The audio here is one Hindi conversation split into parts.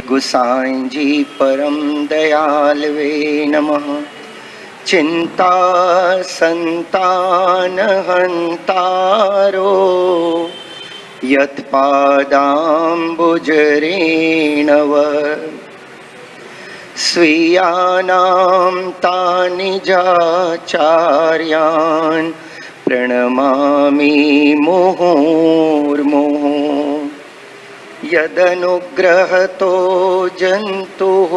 गुसाई जी परम दयालवे नमः। चिंता संतान हंतारो यत्पादाम्बुजरेणव स्वीयानां तानि जाचार्यान् प्रणमामि मुहुर्मुहुः। यदनुग्रहतो जन्तुः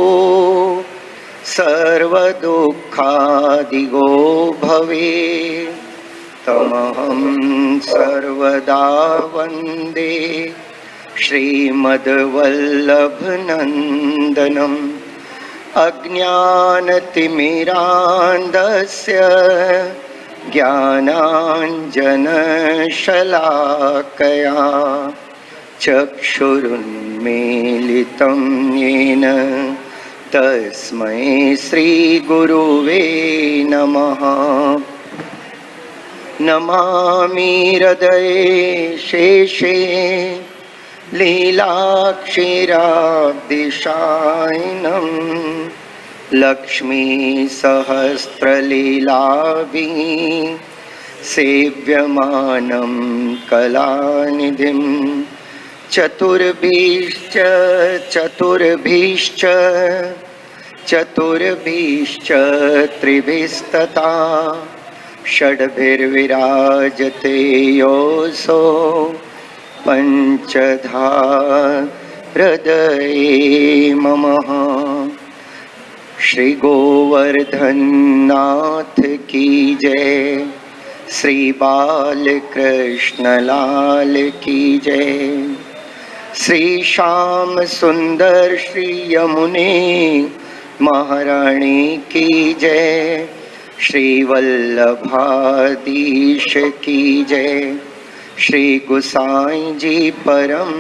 सर्वदुःखादिगो भवेत् तमहं सर्वदा वन्दे श्रीमद्वल्लभनन्दनम्। अज्ञानतिमिरान्धस्य ज्ञानाञ्जनशलाकया चक्षुरुन्मीलितं येन तस्मै श्रीगुरुवे नमः। नमामि हृदये शेषे लीलाक्षीराब्धिशायिनं लक्ष्मीसहस्रलीलाभिः सेव्यमानं कलानिधिं। चतुर्भिश्च त्रिभिस्तथा षड्भिर्विराजते योऽसौ पंचधा हृदये ममः। श्री गोवर्धननाथ की जय, श्री बालकृष्ण लाल की जय। श्री श्याम सुंदर श्री यमुने महारानी की जय। श्री वल्लभाधीश की जय। श्री गुसाई जी परम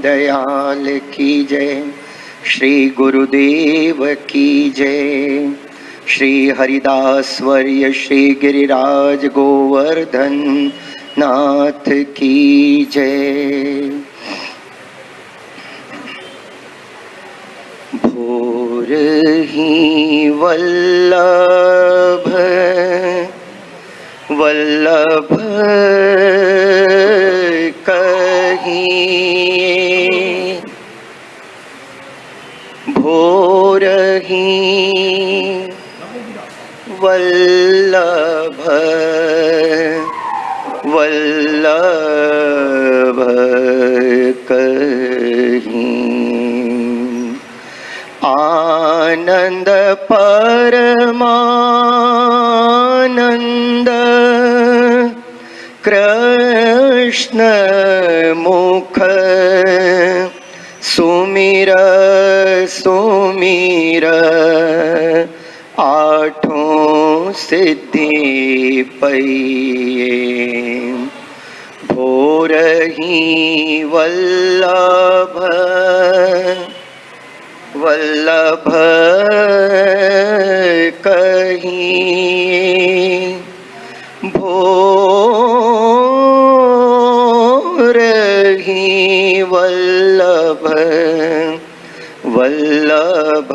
दयाल की जय। श्री गुरुदेव की जय। श्री हरिदास वर्य श्री गिरिराज गोवर्धन नाथ की जय। भोर ही वल्लभ वल्लभ कहिए, भोर ही वल्लभ वल्लभ कहिए। आनंद परमानंद कृष्ण मुख सुमिर सुमिर आठों सिद्धि पइए। भोर ही वल्लभ वल्लभ कहिए। भोर ही वल्लभ वल्लभ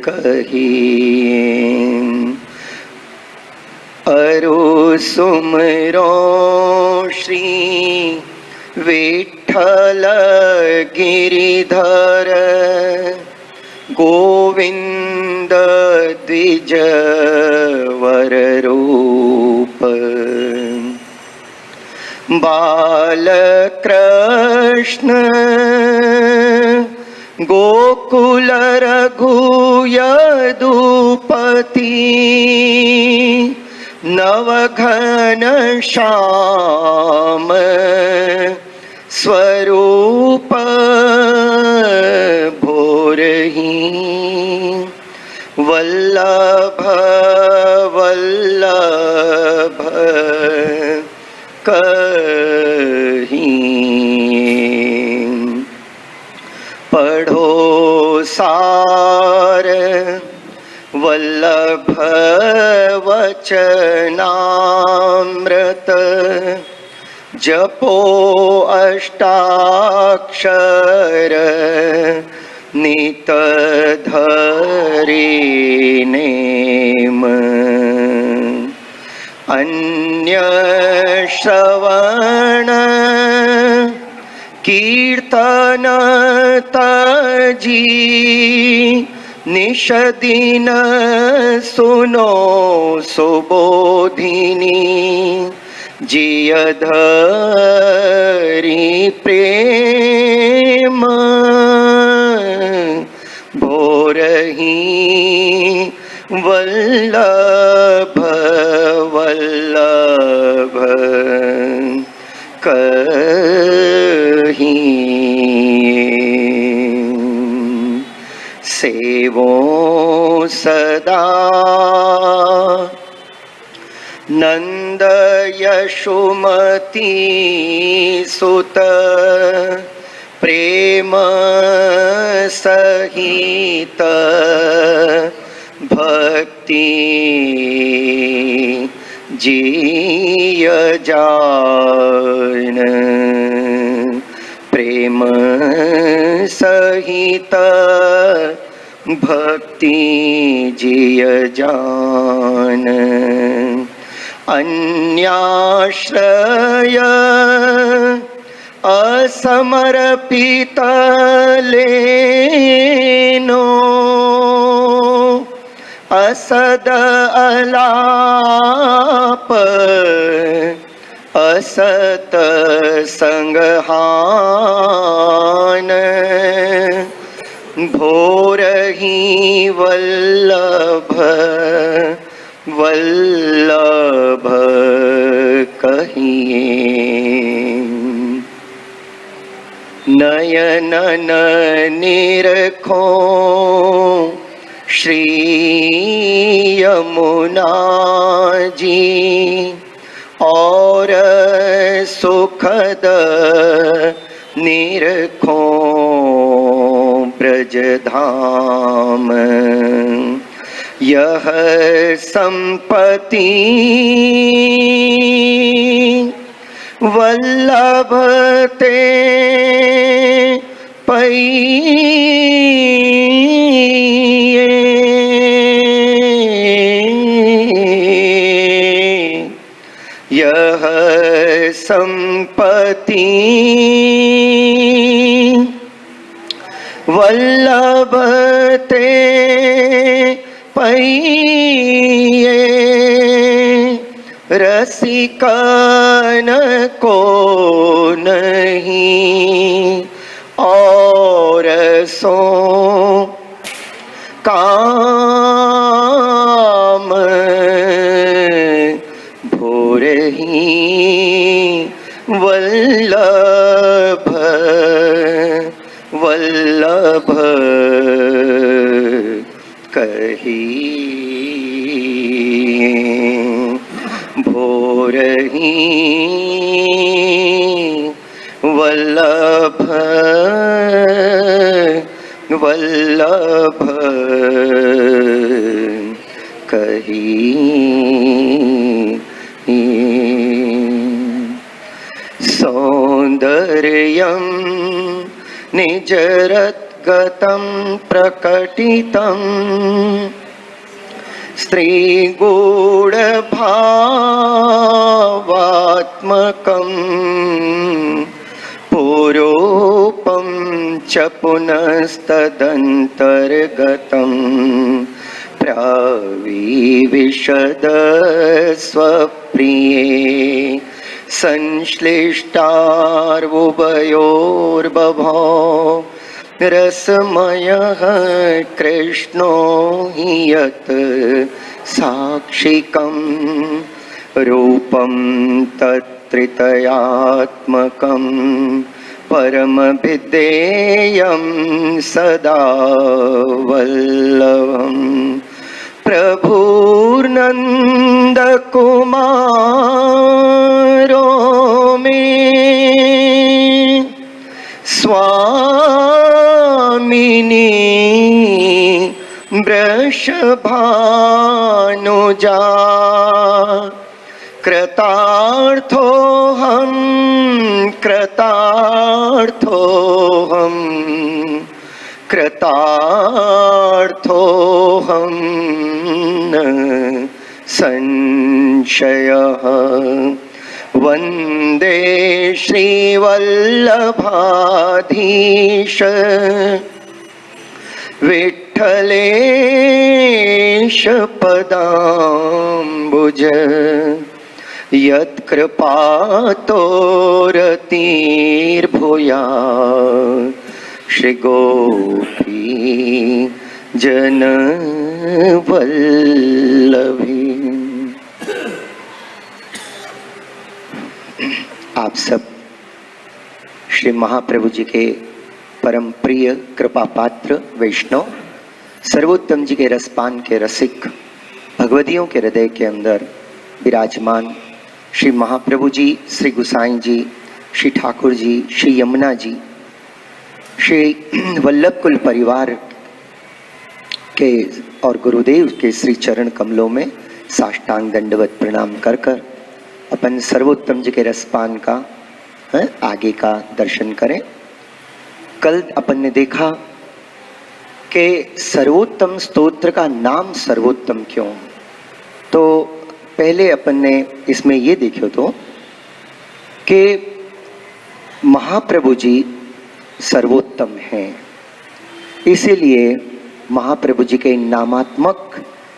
कहिए। अरु सुमिरो श्री विठ्ठल गिरिधर गोविंद द्विज वर रूप। बालकृष्ण गोकुल रघुयदुपति नवघन श्याम स्वरूप। भोर ही वल्लभ वल्लभ कहिए। पढ़ो सार वल्लभ वचनामृत जपो अष्टाक्षर नित धरी नेम अन्य श्रवण कीर्तन तजी निषदिन सुनो सुबोधिनी जिय धरी प्रेम भोरही वल्लभ वल्लभ कही सेवो सदा नंद यशोमती सुत प्रेम सहित भक्ति जिय जान प्रेम सहित भक्ति जिय जान अन्याश्रय असमर्पित लेनो असद अलाप असत संगहान भोरही वल्लभ वल्लभ कहिए नयनन निरखो श्री यमुना जी और सुखद निरखो ब्रजधाम यह संपत्ति वल्लभ ते पइए यह संपत्ति वल्लभ ते पइए रसिकन को नहीं और सो काम भोरही वल्लभ वल्लभ कही भोरही वल्लभ वल्लभ कही सौंदर्यं निजरद्गतं प्रकटितं स्त्रीगूढभावात्मकं पुरूपं च पुनस्तदन्तर्गतं प्राविविशद स्वप्रिये संश्लिष्टार्वुभयोर्बभौ रसमयः कृष्णो हि यत् साक्षिकं रूपं तत्त्रितयात्मकं परमविधेयं सदा वल्लभम् प्रभुर्नन्दकुमारो मे स्वामिनी वृषभानुजा कृतार्थोऽहं कृतार्थोऽहं न संशयः। वन्दे श्रीवल्लभाधीश विठ्ठलेश पदाम्बुज यत्कृपातोरतिर्भूयात् श्री गोपी जनवल्लभी। आप सब श्री महाप्रभु जी के परम प्रिय कृपा पात्र वैष्णव, सर्वोत्तम जी के रसपान के रसिक भगवदियों के हृदय के अंदर विराजमान श्री महाप्रभु जी, श्री गुसाई जी, श्री ठाकुर जी, श्री यमुना जी, श्री वल्लभ कुल परिवार के और गुरुदेव के श्री चरण कमलों में साष्टांग दंडवत प्रणाम कर कर अपन सर्वोत्तम जी के रसपान का आगे का दर्शन करें। कल अपन ने देखा कि सर्वोत्तम स्तोत्र का नाम सर्वोत्तम क्यों, तो पहले अपन ने इसमें ये देखो तो कि महाप्रभु जी सर्वोत्तम हैं, इसीलिए महाप्रभु जी के नामात्मक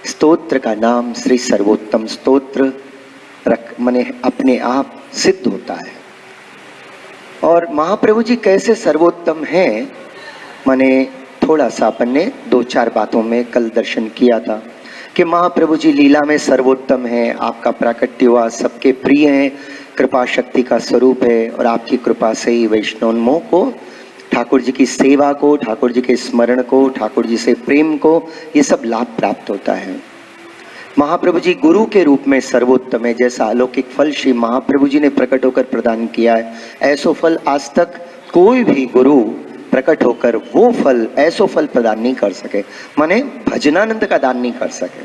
स्तोत्र का नाम श्री सर्वोत्तम स्तोत्र मने अपने आप सिद्ध होता है। और महाप्रभु जी कैसे सर्वोत्तम हैं, मने थोड़ा सा अपन ने दो चार बातों में कल दर्शन किया था कि महाप्रभु जी लीला में सर्वोत्तम हैं, आपका प्राकट्य हुआ सबके प्रिय हैं, कृपा शक्ति का स्वरूप है और आपकी कृपा से ही वैष्णवोन्मोह को, ठाकुर जी की सेवा को, ठाकुर जी के स्मरण को, ठाकुर जी से प्रेम को, ये सब लाभ प्राप्त होता है। महाप्रभु जी गुरु के रूप में सर्वोत्तम है। जैसा अलौकिक फल श्री महाप्रभु जी ने प्रकट होकर प्रदान किया है, ऐसो फल आज तक कोई भी गुरु प्रकट होकर वो फल, ऐसो फल प्रदान नहीं कर सके, माने भजनानंद का दान नहीं कर सके,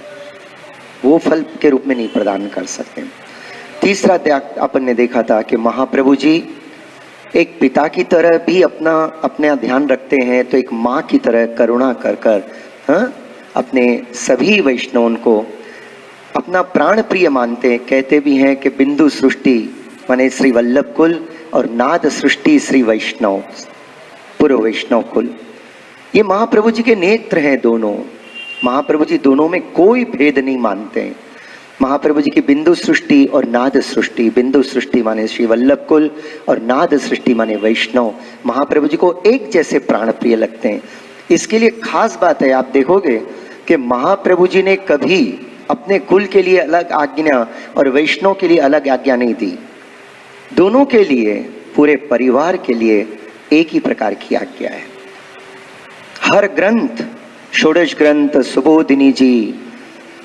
वो फल के रूप में नहीं प्रदान कर सकते। तीसरा त्याग अपन ने देखा था कि महाप्रभु जी एक पिता की तरह भी अपना ध्यान रखते हैं, तो एक माँ की तरह करुणा कर कर अपने सभी वैष्णवों को अपना प्राण प्रिय मानते हैं। कहते भी हैं कि बिंदु सृष्टि माने श्री वल्लभ कुल और नाद सृष्टि श्री वैष्णव, पूर्व वैष्णव कुल, ये महाप्रभु जी के नेत्र हैं दोनों। महाप्रभु जी दोनों में कोई भेद नहीं मानते हैं। महाप्रभु जी की बिंदु सृष्टि और नाद सृष्टि, बिंदु सृष्टि माने श्री वल्लभ कुल और नाद सृष्टि माने वैष्णव, महाप्रभु जी को एक जैसे प्राण प्रिय लगते हैं। इसके लिए खास बात है, आप देखोगे कि महाप्रभु जी ने कभी अपने कुल के लिए अलग आज्ञा और वैष्णव के लिए अलग आज्ञा नहीं दी, दोनों के लिए, पूरे परिवार के लिए एक ही प्रकार की आज्ञा है। हर ग्रंथ, षोडश ग्रंथ, सुबोधिनी जी,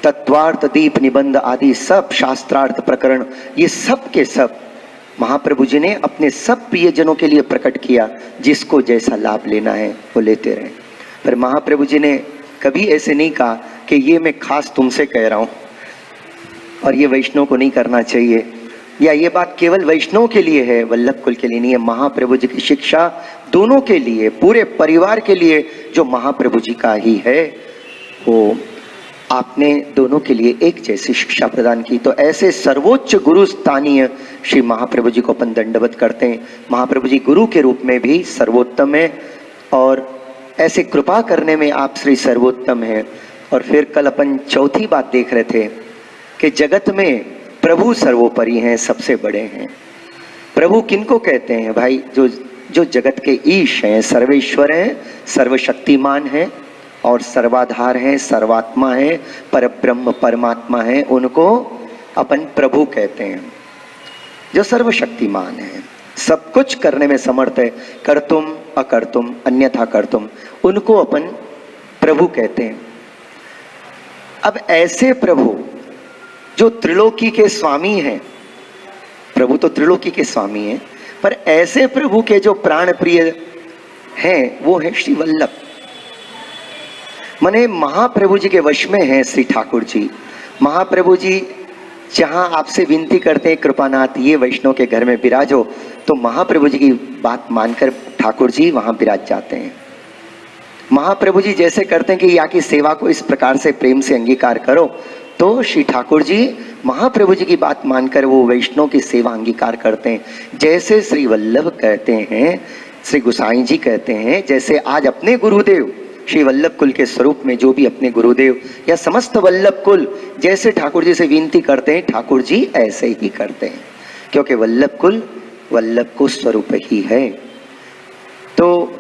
तत्वार्थ दीप निबंध आदि सब शास्त्रार्थ प्रकरण, ये सब के सब महाप्रभु जी ने अपने सब प्रियजनों के लिए प्रकट किया, जिसको जैसा लाभ लेना है वो लेते रहे। पर महाप्रभु जी ने कभी ऐसे नहीं कहा कि ये मैं खास तुमसे कह रहा हूं और ये वैष्णव को नहीं करना चाहिए, या ये बात केवल वैष्णव के लिए है, वल्लभ कुल के लिए नहीं है। महाप्रभु जी की शिक्षा दोनों के लिए, पूरे परिवार के लिए जो महाप्रभु जी का ही है, वो आपने दोनों के लिए एक जैसी शिक्षा प्रदान की। तो ऐसे सर्वोच्च गुरु स्थानीय श्री महाप्रभु जी को अपन दंडवत करते हैं। महाप्रभु जी गुरु के रूप में भी सर्वोत्तम है और ऐसे कृपा करने में आप श्री सर्वोत्तम हैं। और फिर कल अपन चौथी बात देख रहे थे कि जगत में प्रभु सर्वोपरि हैं, सबसे बड़े हैं। प्रभु किनको कहते हैं भाई? जो जगत के ईश हैं, सर्वेश्वर हैं, सर्वशक्तिमान हैं और सर्वाधार हैं, सर्वात्मा हैं, परब्रह्म परमात्मा हैं, उनको अपन प्रभु कहते हैं। जो सर्वशक्तिमान है, सब कुछ करने में समर्थ है, कर्तुम अकर्तुम अन्यथा कर्तुम, उनको अपन प्रभु कहते हैं। अब ऐसे प्रभु जो त्रिलोकी के स्वामी हैं, प्रभु तो त्रिलोकी के स्वामी हैं, पर ऐसे प्रभु के जो प्राण प्रिय हैं वो है श्री वल्लभ, माने महाप्रभु जी के वश में हैं श्री ठाकुर जी। महाप्रभु जी जहां आपसे विनती करते हैं, कृपानाथ ये वैष्णव के घर में विराजो, तो महाप्रभु जी की बात मानकर ठाकुर जी वहां विराज जाते हैं। महाप्रभु जी जैसे करते हैं कि या की सेवा को इस प्रकार से प्रेम से अंगीकार करो, तो श्री ठाकुर जी महाप्रभु जी की बात मानकर वो वैष्णव की सेवा अंगीकार करते हैं। जैसे श्री वल्लभ कहते हैं, श्री गोसाई जी कहते हैं, जैसे आज अपने गुरुदेव श्री वल्लभ कुल के स्वरूप में जो भी अपने गुरुदेव या समस्त वल्लभ कुल जैसे ठाकुर जी से विनती करते हैं, ठाकुर जी ऐसे ही करते हैं, क्योंकि वल्लभ कुल वल्लभ को स्वरूप ही है। तो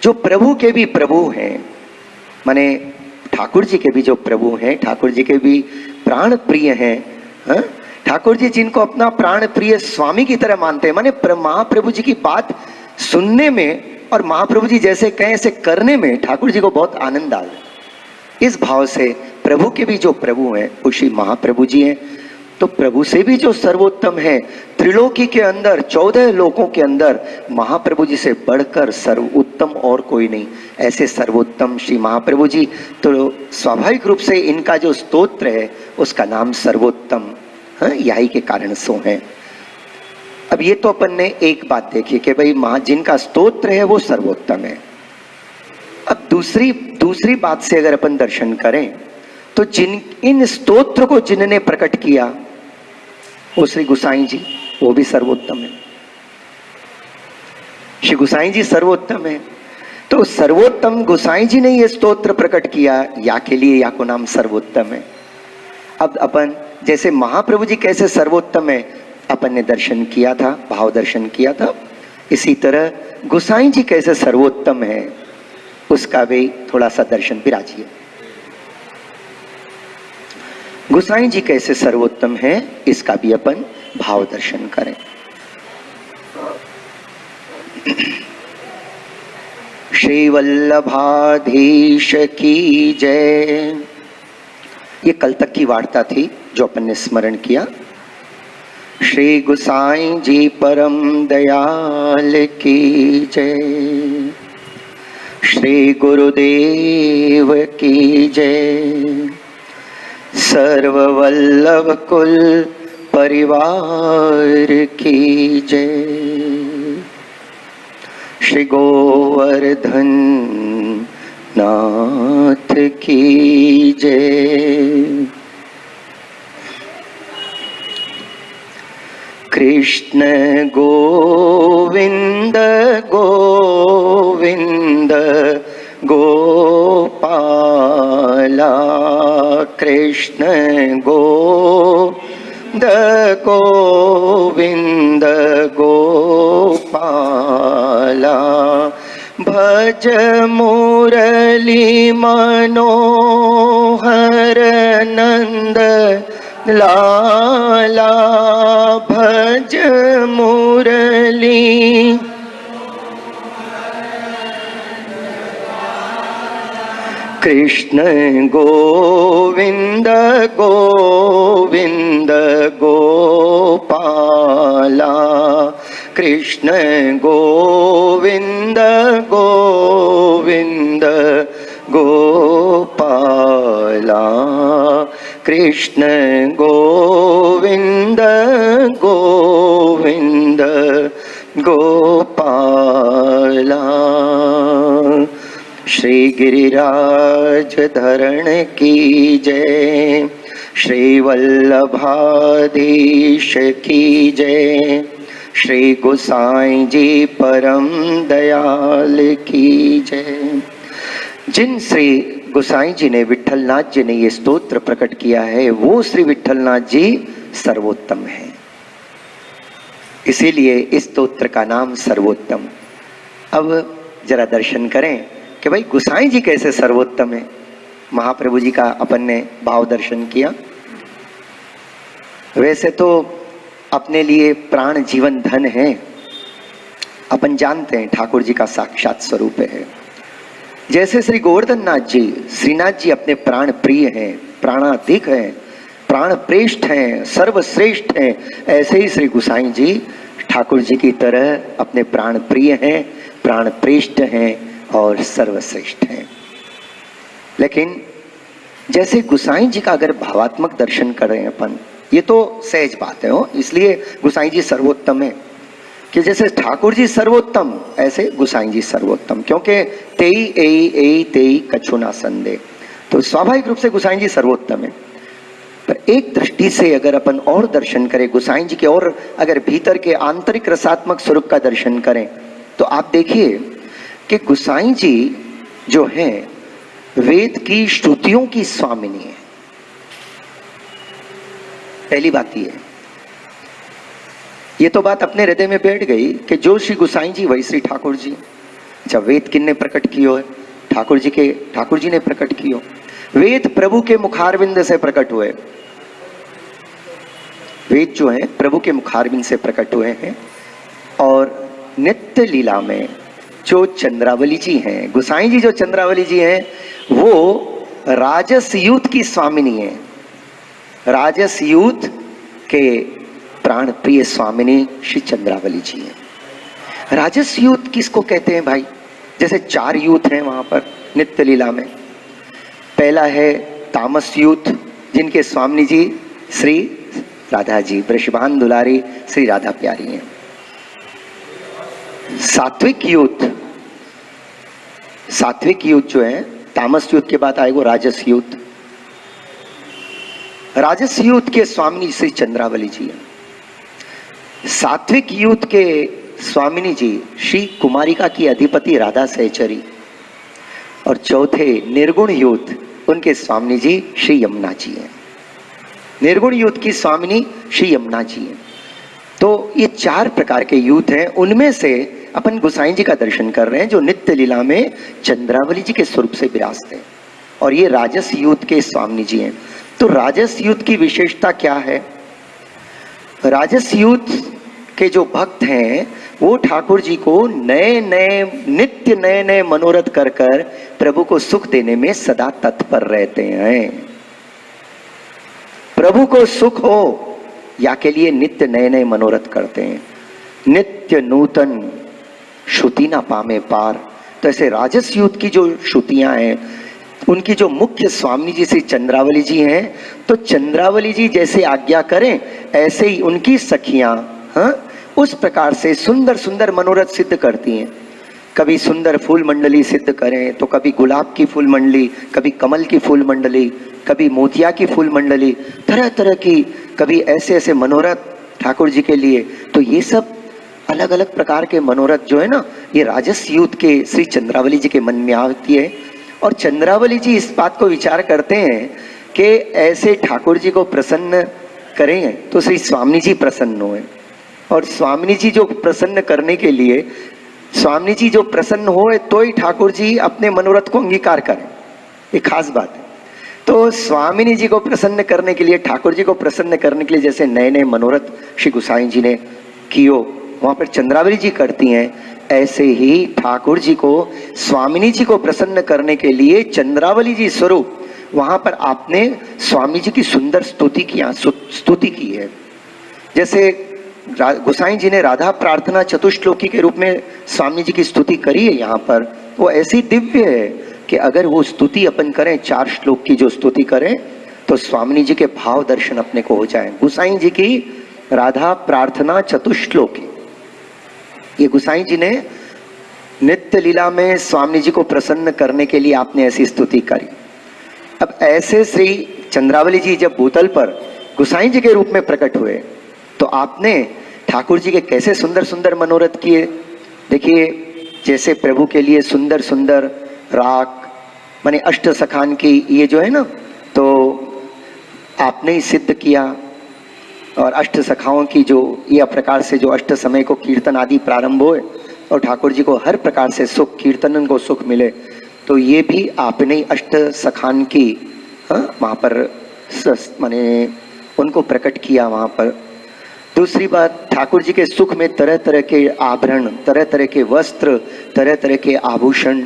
जो प्रभु के भी प्रभु हैं, माने ठाकुर जी के भी जो प्रभु हैं, ठाकुर जी के भी प्राण प्रिय हैं, ठाकुर जी जिनको अपना प्राण प्रिय स्वामी की तरह मानते हैं, माने महाप्रभु जी की बात सुनने में और महाप्रभु जी जैसे कहें ऐसे करने में ठाकुर जी को बहुत आनंद आए। इस भाव से प्रभु के भी जो प्रभु हैं वो श्री महाप्रभु जी हैं। तो प्रभु से भी जो सर्वोत्तम है, त्रिलोकी के अंदर 14 लोकों के अंदर महाप्रभु जी से बढ़कर सर्वोत्तम और कोई नहीं, ऐसे सर्वोत्तम श्री महाप्रभु जी। तो स्वाभाविक रूप से इनका जो स्तोत्र है उसका नाम सर्वोत्तम यही के कारण सो है। अब ये तो अपन ने एक बात देखी कि भाई जिनका स्तोत्र है वो सर्वोत्तम है। अब दूसरी बात से अगर अपन दर्शन करें तो इन स्तोत्र को जिन्होंने प्रकट किया वो श्री गोसाई जी, वो भी सर्वोत्तम है। श्री गोसाई जी सर्वोत्तम है। तो सर्वोत्तम गोसाई जी ने ये स्तोत्र प्रकट किया, या के लिए या को नाम सर्वोत्तम है। अब अपन जैसे महाप्रभु जी कैसे सर्वोत्तम है अपन ने दर्शन किया था, भाव दर्शन किया था, इसी तरह गोसाई जी कैसे सर्वोत्तम है उसका भी थोड़ा सा दर्शन विराजिए। गोसाई जी कैसे सर्वोत्तम है इसका भी अपन भाव दर्शन करें। श्री वल्लभाधीश की जय। ये कल तक की वार्ता थी जो अपन ने स्मरण किया। श्री गोसाई जी परम दयाल की जय। श्री गुरुदेव की जय। सर्ववल्लभ कुल परिवार की जय। श्री गोवर्धन नाथ की जय। कृष्ण गोविंद गोविंद गोपाला। कृष्ण गोविंद गोविंद गोपाला। भज मुरली मनोहर नंद लाला। भज मुरली कृष्ण गोविंद गोविंद गोपाला। कृष्ण गोविंद गोविंद गोपाला। कृष्ण गोविंद गोविंद गोपाला। श्री गिरिराज धरण की जय। श्री वल्लभाधीश की जय। श्री गोसाई जी परम दयाल की जय। जिन श्री गोसाई जी ने, विठलनाथ जी ने ये स्तोत्र प्रकट किया है, वो श्री विठलनाथ जी सर्वोत्तम है, इसीलिए इस स्तोत्र का नाम सर्वोत्तम। अब जरा दर्शन करें कि भाई गोसाई जी कैसे सर्वोत्तम है। महाप्रभु जी का अपन ने भाव दर्शन किया। वैसे तो अपने लिए प्राण जीवन धन है, अपन जानते हैं ठाकुर जी का साक्षात स्वरूप है। जैसे श्री गोवर्धन नाथ जी, श्रीनाथ जी अपने प्राण प्रिय हैं, प्राणाधिक हैं, प्राण प्रेष्ठ हैं, सर्वश्रेष्ठ हैं, ऐसे ही श्री गोसाई जी ठाकुर जी की तरह अपने प्राण प्रिय हैं, प्राण प्रेष्ठ हैं और सर्वश्रेष्ठ हैं। लेकिन जैसे गोसाई जी का अगर भावात्मक दर्शन कर रहे हैं अपन, ये तो सहज बात है हो, इसलिए गोसाई जी सर्वोत्तम है। कि जैसे ठाकुर जी सर्वोत्तम ऐसे गुसाई जी सर्वोत्तम, क्योंकि तेई एई एई तेई कछु ना संदेह, तो स्वाभाविक रूप से गुसाई जी सर्वोत्तम है। पर एक दृष्टि से अगर अपन और दर्शन करें गुसाई जी के, और अगर भीतर के आंतरिक रसात्मक स्वरूप का दर्शन करें, तो आप देखिए कि गुसाई जी जो है वेद की श्रुतियों की स्वामिनी है। पहली बात ये तो बात अपने हृदय में बैठ गई कि जो श्री गुसाई जी वही श्री ठाकुर जी। जब वेद किन्ने प्रकट कियो है? ठाकुर जी ने प्रकट कियो। वेद प्रभु के मुखारविंद से प्रकट हुए, वेद जो है प्रभु के मुखारविंद से प्रकट हुए हैं। और नित्य लीला में जो चंद्रावली जी हैं, गुसाई जी जो चंद्रावली जी हैं, वो राजस यूथ की स्वामिनी है। राजस यूथ के प्राण प्रिय स्वामिनी श्री चंद्रावली जी हैं। राजस यूथ किसको कहते हैं भाई? जैसे 4 यूथ हैं वहां पर नित्य लीला में। पहला है तामस यूथ, जिनके स्वामिनी जी श्री राधा जी, वृषभान दुलारी श्री राधा प्यारी हैं। सात्विक यूथ जो है, तामस यूथ के बाद आएगा राजस यूथ। राजस यूथ के स्वामिनी श्री चंद्रावली जी हैं। सात्विक यूथ के स्वामिनी जी श्री कुमारिका की अधिपति राधा सहचरी। और चौथे निर्गुण यूथ, उनके स्वामिनी जी श्री यमुना जी हैं। निर्गुण यूथ की स्वामिनी श्री यमुना जी हैं। तो ये 4 प्रकार के यूथ हैं, उनमें से अपन गुसाई जी का दर्शन कर रहे हैं जो नित्य लीला में चंद्रावली जी के स्वरूप से विराजते हैं। और ये राजस यूथ के स्वामिनी जी हैं। तो राजस यूथ की विशेषता क्या है? राजस यूथ के जो भक्त हैं वो ठाकुर जी को नित्य नए मनोरथ कर प्रभु को सुख देने में सदा तत्पर रहते हैं। प्रभु को सुख हो या के लिए नित्य नए मनोरथ करते हैं। नित्य नूतन श्रुति ना पामे पार। तो ऐसे राजस यूथ की जो श्रुतियां हैं, उनकी जो मुख्य स्वामी जी श्री चंद्रावली जी हैं, तो चंद्रावली जी जैसे आज्ञा करें ऐसे ही उनकी सखियां उस प्रकार से सुंदर सुंदर मनोरथ सिद्ध करती हैं। कभी सुंदर फूल मंडली सिद्ध करें तो कभी गुलाब की फूल मंडली, कभी कमल की फूल मंडली, कभी मोतिया की फूल मंडली, तरह तरह की, कभी ऐसे ऐसे मनोरथ ठाकुर जी के लिए। तो ये सब अलग अलग प्रकार के मनोरथ जो है ना, ये राजस यूथ के श्री चंद्रावली जी के मन में आती है। और चंद्रावली जी इस बात को विचार करते हैं कि ऐसे ठाकुर जी को प्रसन्न करें तो श्री स्वामी जी प्रसन्न हुए। और स्वामी जी जो प्रसन्न करने के लिए, स्वामी जी जो प्रसन्न होए तो ही ठाकुर जी अपने मनोरथ को अंगीकार करें, ये खास बात है। तो स्वामिनी जी को प्रसन्न करने के लिए, ठाकुर जी को प्रसन्न करने के लिए जैसे नए नए मनोरथ श्री गुसाई जी ने कियो, वहां पर चंद्रावली जी करती हैं, ऐसे ही ठाकुर जी को, स्वामिनी जी को प्रसन्न करने के लिए चंद्रावली जी स्वरूप वहां पर आपने स्वामी जी की सुंदर स्तुति की है। जैसे गोसाई जी ने राधा प्रार्थना चतुश्लोकी के रूप में स्वामी जी की स्तुति करी है यहाँ पर, वो ऐसी दिव्य है कि अगर वो स्तुति अपन करें, 4 श्लोक की जो स्तुति करें, तो स्वामी जी के भाव दर्शन अपने को हो जाए। गोसाई जी की राधा प्रार्थना चतुश्लोकी, ये गोसाई जी ने नित्य लीला में स्वामी जी को प्रसन्न करने के लिए आपने ऐसी स्तुति करी। अब ऐसे श्री चंद्रावली जी जब भूतल पर गोसाई जी के रूप में प्रकट हुए, तो आपने ठाकुर जी के कैसे सुंदर सुंदर मनोरथ किए। देखिए, जैसे प्रभु के लिए सुंदर सुंदर राग, माने अष्ट सखान की ये जो है ना, तो आपने ही सिद्ध किया। और अष्ट सखाओं की जो यह प्रकार से जो अष्ट समय को कीर्तन आदि प्रारंभ हुए और ठाकुर जी को हर प्रकार से सुख, कीर्तन को सुख मिले, तो ये भी आपने ही अष्ट सखान की वहाँ पर माने उनको प्रकट किया वहाँ पर। दूसरी बात, ठाकुर जी के सुख में तरह तरह के आभरण, तरह तरह के वस्त्र, तरह तरह के आभूषण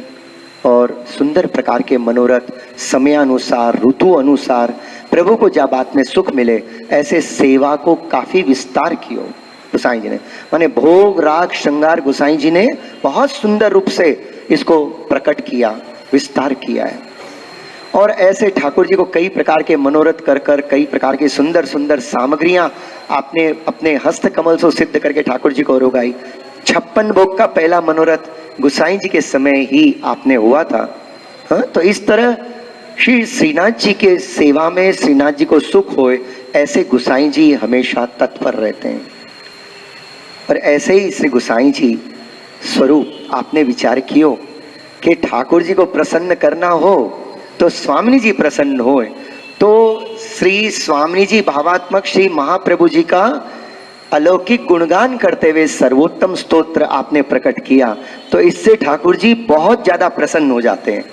और सुंदर प्रकार के मनोरथ, समयानुसार, ऋतु अनुसार प्रभु को जब बात में सुख मिले, ऐसे सेवा को काफी विस्तार किया गोसाई जी ने। माने भोग राग श्रृंगार गोसाई जी ने बहुत सुंदर रूप से इसको प्रकट किया, विस्तार किया है। और ऐसे ठाकुर जी को कई प्रकार के मनोरथ कर कर, कई प्रकार की सुंदर सुंदर सामग्रियां आपने अपने हस्त कमल से सिद्ध करके ठाकुर जी को रोगाई। 56 भोग का पहला मनोरथ गुसाई जी के समय ही आपने हुआ था। हाँ, तो इस तरह श्री श्रीनाथ जी के सेवा में श्रीनाथ जी को सुख होए, ऐसे गुसाई जी हमेशा तत्पर रहते हैं। और ऐसे ही श्री गुसाई जी स्वरूप आपने विचार कियो कि ठाकुर जी को प्रसन्न करना हो तो स्वामी जी प्रसन्न होए, तो श्री स्वामी जी भावात्मक श्री महाप्रभु जी का अलौकिक गुणगान करते हुए सर्वोत्तम स्तोत्र आपने प्रकट किया, तो इससे ठाकुर जी बहुत ज्यादा प्रसन्न हो जाते हैं।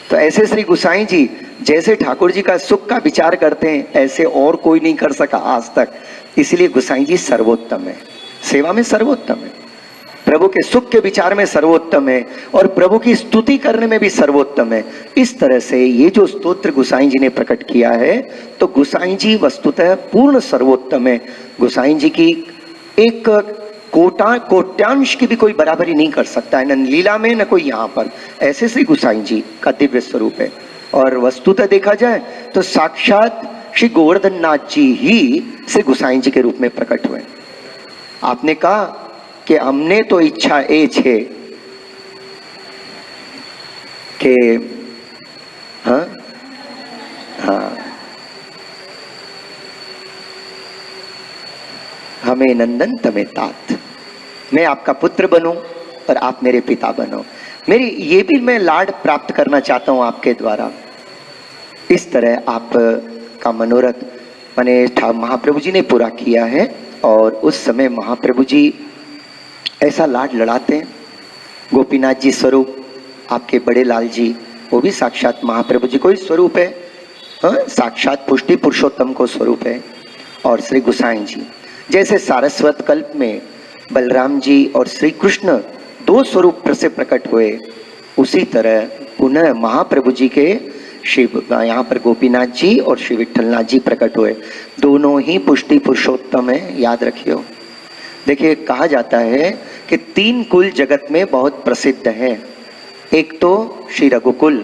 तो ऐसे श्री गुसाई जी जैसे ठाकुर जी का सुख का विचार करते हैं, ऐसे और कोई नहीं कर सका आज तक। इसलिए गुसाई जी सर्वोत्तम है, सेवा में सर्वोत्तम है, प्रभु के सुख के विचार में सर्वोत्तम है, और प्रभु की स्तुति करने में भी सर्वोत्तम है। इस तरह से ये जो स्तोत्र गुसाई जी ने प्रकट किया है, तो गुसाई जी वस्तुतः पूर्ण सर्वोत्तम है। गुसाई जी की एक कोट्यांश की भी कोई बराबरी नहीं कर सकता है, न लीला में न कोई यहाँ पर। ऐसे श्री गुसाई जी का दिव्य स्वरूप है। और वस्तुतः देखा जाए तो साक्षात श्री गोवर्धन नाथ जी ही श्री गुसाई जी के रूप में प्रकट हुए। आपने कहा कि हमने तो इच्छा ए छे कि हाँ हाँ हमें नंदन तमें तात, मैं आपका पुत्र बनूं और आप मेरे पिता बनो, मेरी ये भी मैं लाड प्राप्त करना चाहता हूं आपके द्वारा। इस तरह आप का मनोरथ मैंने महाप्रभु जी ने पूरा किया है। और उस समय महाप्रभु जी ऐसा लाड लड़ाते हैं। गोपीनाथ जी स्वरूप आपके बड़े लाल जी, वो भी साक्षात महाप्रभु जी को ही स्वरूप है, हाँ, साक्षात पुष्टि पुरुषोत्तम को स्वरूप है। और श्री गुसाई जी जैसे सारस्वत कल्प में बलराम जी और श्री कृष्ण दो स्वरूप से प्रकट हुए, उसी तरह पुनः महाप्रभु जी के शिव यहाँ पर गोपीनाथ जी और श्री विठलनाथ जी प्रकट हुए। दोनों ही पुष्टि पुरुषोत्तम है, याद रखियो। देखिए, कहा जाता है कि 3 कुल जगत में बहुत प्रसिद्ध है। एक तो श्री रघुकुल,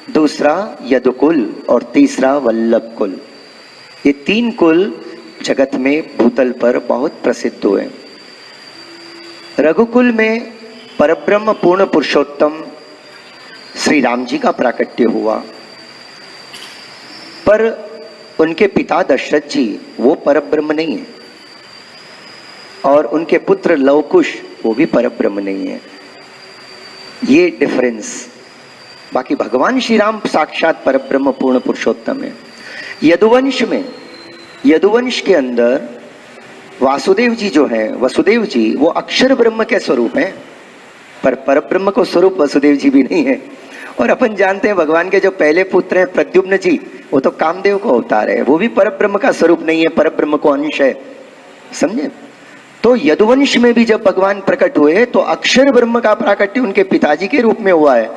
दूसरा यदुकुल और तीसरा वल्लभ कुल। ये 3 कुल जगत में भूतल पर बहुत प्रसिद्ध हुए। रघुकुल में परब्रह्म पूर्ण पुरुषोत्तम श्री राम जी का प्राकट्य हुआ, पर उनके पिता दशरथ जी वो परब्रह्म नहीं है, और उनके पुत्र लवकुश वो भी परब्रह्म नहीं है। ये डिफरेंस। बाकी भगवान श्री राम साक्षात परब्रह्म पूर्ण पुरुषोत्तम है। यदुवंश में, यदुवंश के अंदर वासुदेव जी जो है, वसुदेव जी वो अक्षर ब्रह्म के स्वरूप हैं, पर परब्रह्म को स्वरूप वसुदेव जी भी नहीं है। और अपन जानते हैं भगवान के जो पहले पुत्र हैं प्रद्युम्न जी, वो तो कामदेव को अवतार है, वो भी परब्रह्म का स्वरूप नहीं है, परब्रह्म को अंश है, समझे। तो यदुवंश में भी जब भगवान प्रकट हुए तो अक्षर ब्रह्म का प्राकट्य उनके पिताजी के रूप में हुआ है।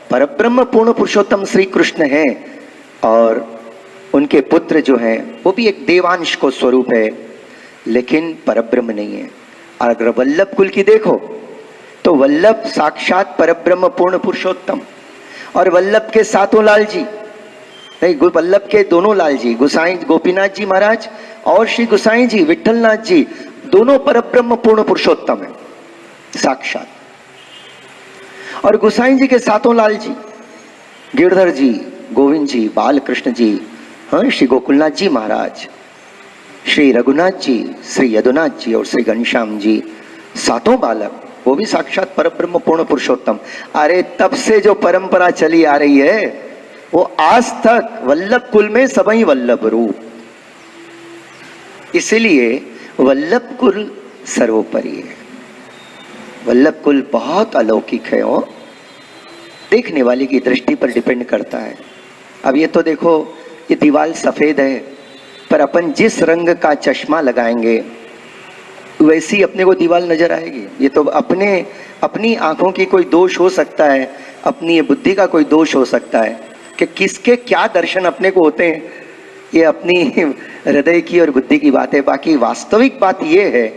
परब्रह्म पूर्ण पुरुषोत्तम श्री कृष्ण है, और उनके पुत्र जो हैं वो भी एक देवांश को स्वरूप है, लेकिन परब्रह्म नहीं है। अगर वल्लभ कुल की देखो तो वल्लभ साक्षात परब्रह्म पूर्ण पुरुषोत्तम, और वल्लभ के सातों लाल जी नहीं, वल्लभ के दोनों लाल जी गुसाई गोपीनाथ जी महाराज और श्री गुसाई जी विठलनाथ जी दोनों परब्रह्म पूर्ण पुरुषोत्तम है साक्षात। और गुसाई जी के सातों लाल जी गिरधर जी, गोविंद जी, बालकृष्ण जी, हाँ, श्री गोकुलनाथ जी महाराज, श्री रघुनाथ जी, श्री यदुनाथ जी और श्री घनश्याम जी, सातों बालक वो भी साक्षात परब्रह्म पूर्ण पुरुषोत्तम। अरे तब से जो परंपरा चली आ रही है वो आज तक वल्लभ कुल में सबई वल्लभ रूप, इसलिए वल्लभ कुल सर्वोपरि है। वल्लभ कुल बहुत अलौकिक है, वो देखने वाले की दृष्टि पर डिपेंड करता है। अब ये तो देखो, ये दीवार सफेद है, पर अपन जिस रंग का चश्मा लगाएंगे वैसी अपने को दीवार नजर आएगी। ये तो अपनी आंखों की कोई दोष हो सकता है, अपनी ये बुद्धि का कोई दोष हो सकता है कि किसके क्या दर्शन अपने को होते हैं, ये अपनी हृदय की और बुद्धि की बात है। बाकी वास्तविक बात ये है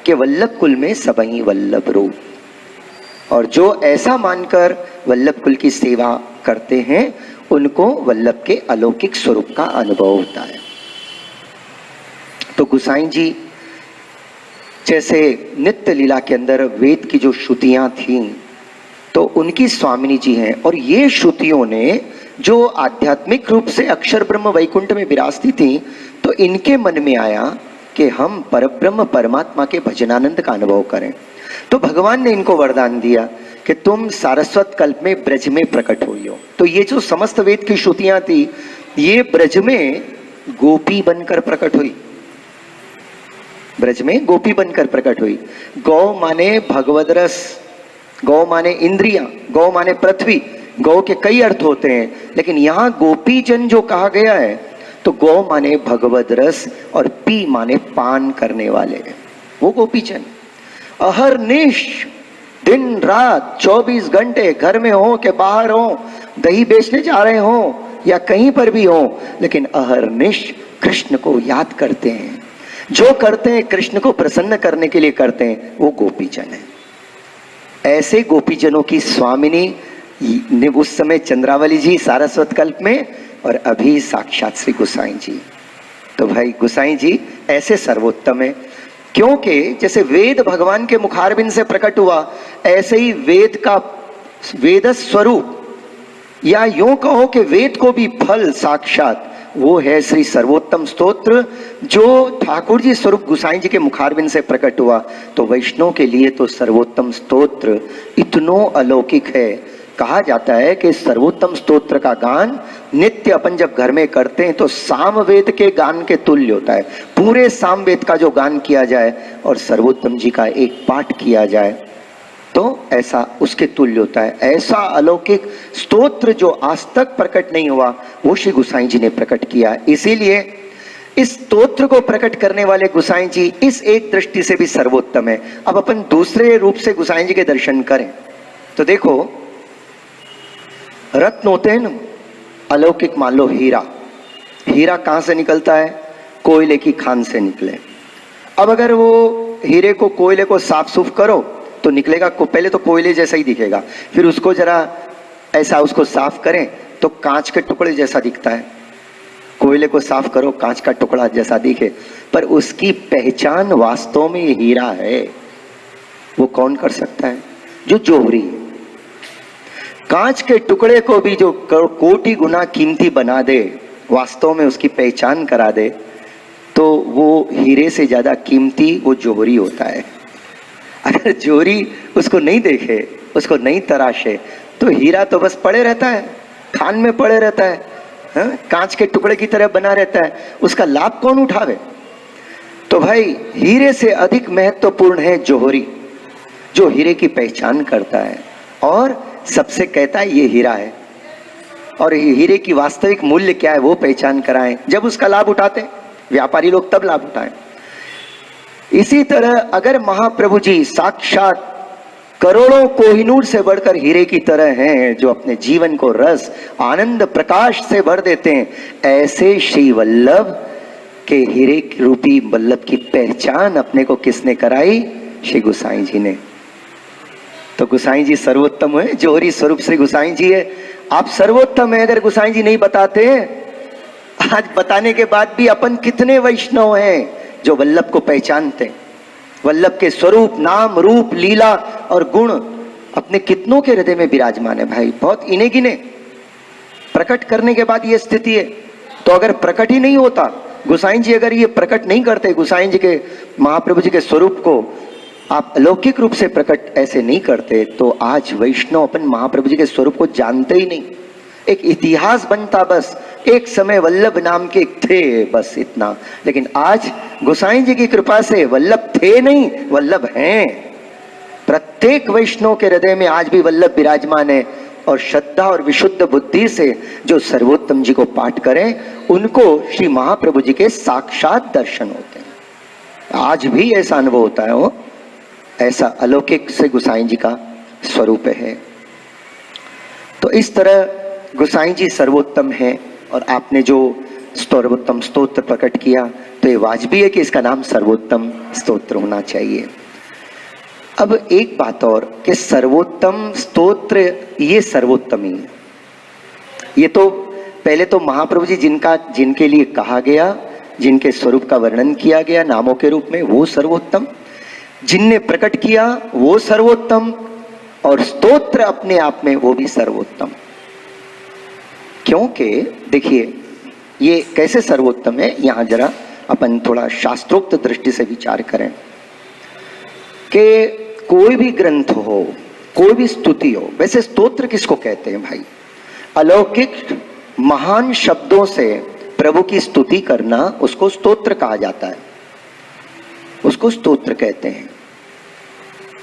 कि वल्लभ कुल में सबही वल्लभ रूप, और जो ऐसा मानकर वल्लभ कुल की सेवा करते हैं उनको वल्लभ के अलौकिक स्वरूप का अनुभव होता है। तो गोसाई जी जैसे नित्य लीला के अंदर वेद की जो श्रुतियां थीं, तो उनकी स्वामिनी जी हैं, और ये श्रुतियों ने जो आध्यात्मिक रूप से अक्षर ब्रह्म वैकुंठ में विराजती थी, तो इनके मन में आया कि हम परब्रह्म परमात्मा के भजनानंद का अनुभव करें। तो भगवान ने इनको वरदान दिया कि तुम सारस्वत कल्प में ब्रज में प्रकट हुई हो। तो ये जो समस्त वेद की श्रुतियां थी, ये ब्रज में गोपी बनकर प्रकट हुई, ब्रज में गोपी बनकर प्रकट हुई। गौ माने भगवद रस, गौ माने इंद्रियां, गौ माने पृथ्वी, गौ के कई अर्थ होते हैं, लेकिन यहां गोपी जन जो कहा गया है, तो गौ माने भगवद रस और पी माने पान करने वाले, वो गोपी जन। अहरनिश दिन रात 24 घंटे घर में हो कि बाहर हो, दही बेचने जा रहे हो या कहीं पर भी हो, लेकिन अहरनिश कृष्ण को याद करते हैं। जो करते हैं कृष्ण को प्रसन्न करने के लिए करते हैं, वो गोपीजन है। ऐसे गोपीजनों की स्वामिनी ने उस समय चंद्रावली जी सारस्वत कल्प में, और अभी साक्षात श्री गोसाई जी। तो भाई गोसाई जी ऐसे सर्वोत्तम है, क्योंकि जैसे वेद भगवान के मुखारबिंद से प्रकट हुआ, ऐसे ही वेद का वेद स्वरूप, या यूं कहो कि वेद को भी फल साक्षात वो है श्री सर्वोत्तम स्तोत्र, जो ठाकुर जी स्वरूप गोसाई जी के मुखारबिंद से प्रकट हुआ। तो वैष्णव के लिए तो सर्वोत्तम स्तोत्र इतनो अलौकिक है। कहा जाता है कि सर्वोत्तम स्तोत्र का गान नित्य अपन जब घर में करते हैं तो सामवेद के गान के तुल्य होता है। पूरे सामवेद का जो गान किया जाए और सर्वोत्तम जी का एक पाठ किया जाए, तो ऐसा उसके तुल्य होता है। ऐसा अलौकिक स्तोत्र जो आज तक प्रकट नहीं हुआ, वो श्री गोसाई जी ने प्रकट किया। इसीलिए इस स्तोत्र को प्रकट करने वाले गोसाई जी इस एक दृष्टि से भी सर्वोत्तम है। अब अपन दूसरे रूप से गोसाई जी के दर्शन करें तो देखो, रत्न होते हैं ना अलौकिक, मान लो हीरा, हीरा कहां से निकलता है? कोयले की खान से निकले। अब अगर वो हीरे को, कोयले को साफ सुफ करो तो निकलेगा, पहले तो कोयले जैसा ही दिखेगा, फिर उसको जरा ऐसा उसको साफ करें तो कांच के टुकड़े जैसा दिखता है। कोयले को साफ करो कांच का टुकड़ा जैसा दिखे, पर उसकी पहचान वास्तव में हीरा है। वो कौन कर सकता है? जो जोहरी है। कांच के टुकड़े को भी जो कोटि गुना कीमती बना दे, वास्तव में उसकी पहचान करा दे, तो वो हीरे से ज्यादा कीमती वो जोहरी होता है। अगर जोहरी उसको नहीं देखे, उसको नहीं तराशे, तो हीरा तो बस पड़े रहता है, खान में पड़े रहता है, कांच के टुकड़े की तरह बना रहता है, उसका लाभ कौन उठावे? तो भाई हीरे से अधिक महत्वपूर्ण है जोहरी, जो हीरे की पहचान करता है और सबसे कहता है ये हीरा है, और हीरे की वास्तविक मूल्य क्या है वो पहचान कराएं। जब उसका लाभ उठाते व्यापारी लोग, तब लाभ उठाएं। इसी तरह अगर महाप्रभु जी साक्षात करोड़ों कोहिनूर से बढ़कर हीरे की तरह हैं, जो अपने जीवन को रस आनंद प्रकाश से भर देते हैं, ऐसे श्री वल्लभ के हीरे रूपी वल्लभ की पहचान अपने को किसने कराई? श्री गोसाई जी ने। तो गोसाई जी सर्वोत्तम है, जोहरी स्वरूप श्री गोसाई जी है। आप सर्वोत्तम है, अगर गोसाई जी नहीं बताते, आज बताने के बाद भी अपन कितने वैष्णव हैं जो वल्लभ को पहचानते हैं। वल्लभ के स्वरूप, नाम, रूप, लीला और गुण अपने कितनों के हृदय में विराजमान है भाई, बहुत इने गिने। प्रकट करने के बाद ये स्थिति है। तो अगर प्रकट ही नहीं होता, गोसाई जी अगर ये प्रकट नहीं करते, गोसाई जी के महाप्रभु जी के स्वरूप को आप अलौकिक रूप से प्रकट ऐसे नहीं करते, तो आज वैष्णव अपन महाप्रभु जी के स्वरूप को जानते ही नहीं। एक इतिहास बनता, बस एक समय वल्लभ नाम के थे, बस इतना। लेकिन आज गोसाई जी की कृपा से वल्लभ थे नहीं, वल्लभ हैं। प्रत्येक वैष्णव के हृदय में आज भी वल्लभ विराजमान है, और श्रद्धा और विशुद्ध बुद्धि से जो सर्वोत्तम जी को पाठ करें, उनको श्री महाप्रभु जी के साक्षात दर्शन होते हैं। आज भी ऐसा अनुभव होता है, वो ऐसा अलौकिक से गोसाई जी का स्वरूप है। तो इस तरह गोसाई जी सर्वोत्तम है, और आपने जो सर्वोत्तम स्तोत्र प्रकट किया, तो ये वाजिबी है कि इसका नाम सर्वोत्तम स्तोत्र होना चाहिए। अब एक बात और कि सर्वोत्तम स्तोत्र ये सर्वोत्तम ही है। ये तो पहले तो महाप्रभु जी जिनके लिए कहा गया, जिनके स्वरूप का वर्णन किया गया नामों के रूप में, वो सर्वोत्तम, जिनने प्रकट किया वो सर्वोत्तम, और स्तोत्र अपने आप में वो भी सर्वोत्तम। क्योंकि देखिए ये कैसे सर्वोत्तम है, यहां जरा अपन थोड़ा शास्त्रोक्त दृष्टि से विचार करें कि कोई भी ग्रंथ हो, कोई भी स्तुति हो, वैसे स्तोत्र किसको कहते हैं भाई? अलौकिक महान शब्दों से प्रभु की स्तुति करना उसको स्तोत्र कहा जाता है, उसको स्तोत्र कहते हैं।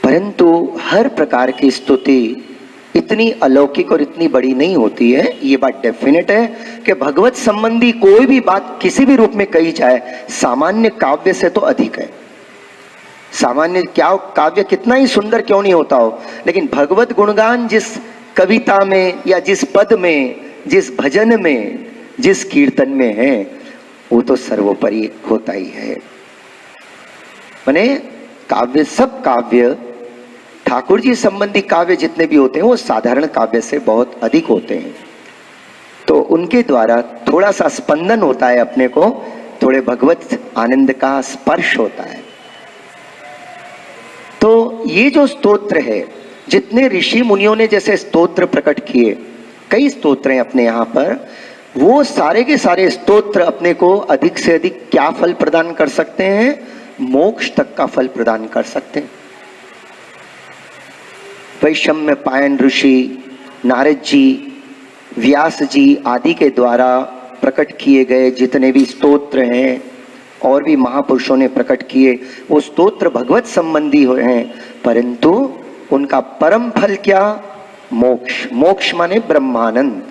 परंतु हर प्रकार की स्तुति इतनी अलौकिक और इतनी बड़ी नहीं होती है। ये बात डेफिनेट है कि भगवत संबंधी कोई भी बात किसी भी रूप में कही जाए सामान्य काव्य से तो अधिक है। सामान्य क्या काव्य कितना ही सुंदर क्यों नहीं होता हो, लेकिन भगवत गुणगान जिस कविता में या जिस पद में, जिस भजन में, जिस कीर्तन में है, वो तो सर्वोपरि होता ही है। माने काव्य, सब काव्य, ठाकुर जी संबंधी काव्य जितने भी होते हैं वो साधारण काव्य से बहुत अधिक होते हैं। तो उनके द्वारा थोड़ा सा स्पंदन होता है अपने को, थोड़े भगवत आनंद का स्पर्श होता है। तो ये जो स्तोत्र है, जितने ऋषि मुनियों ने जैसे स्तोत्र प्रकट किए, कई स्तोत्र हैं अपने यहाँ पर, वो सारे के सारे स्तोत्र अपने को अधिक से अधिक क्या फल प्रदान कर सकते हैं? मोक्ष तक का फल प्रदान कर सकते हैं। वैशम्य पायन ऋषि, नारद जी, व्यास जी आदि के द्वारा प्रकट किए गए जितने भी स्तोत्र हैं, और भी महापुरुषों ने प्रकट किए, वो स्तोत्र भगवत संबंधी हुए हैं, परंतु उनका परम फल क्या? मोक्ष। मोक्ष माने ब्रह्मानंद।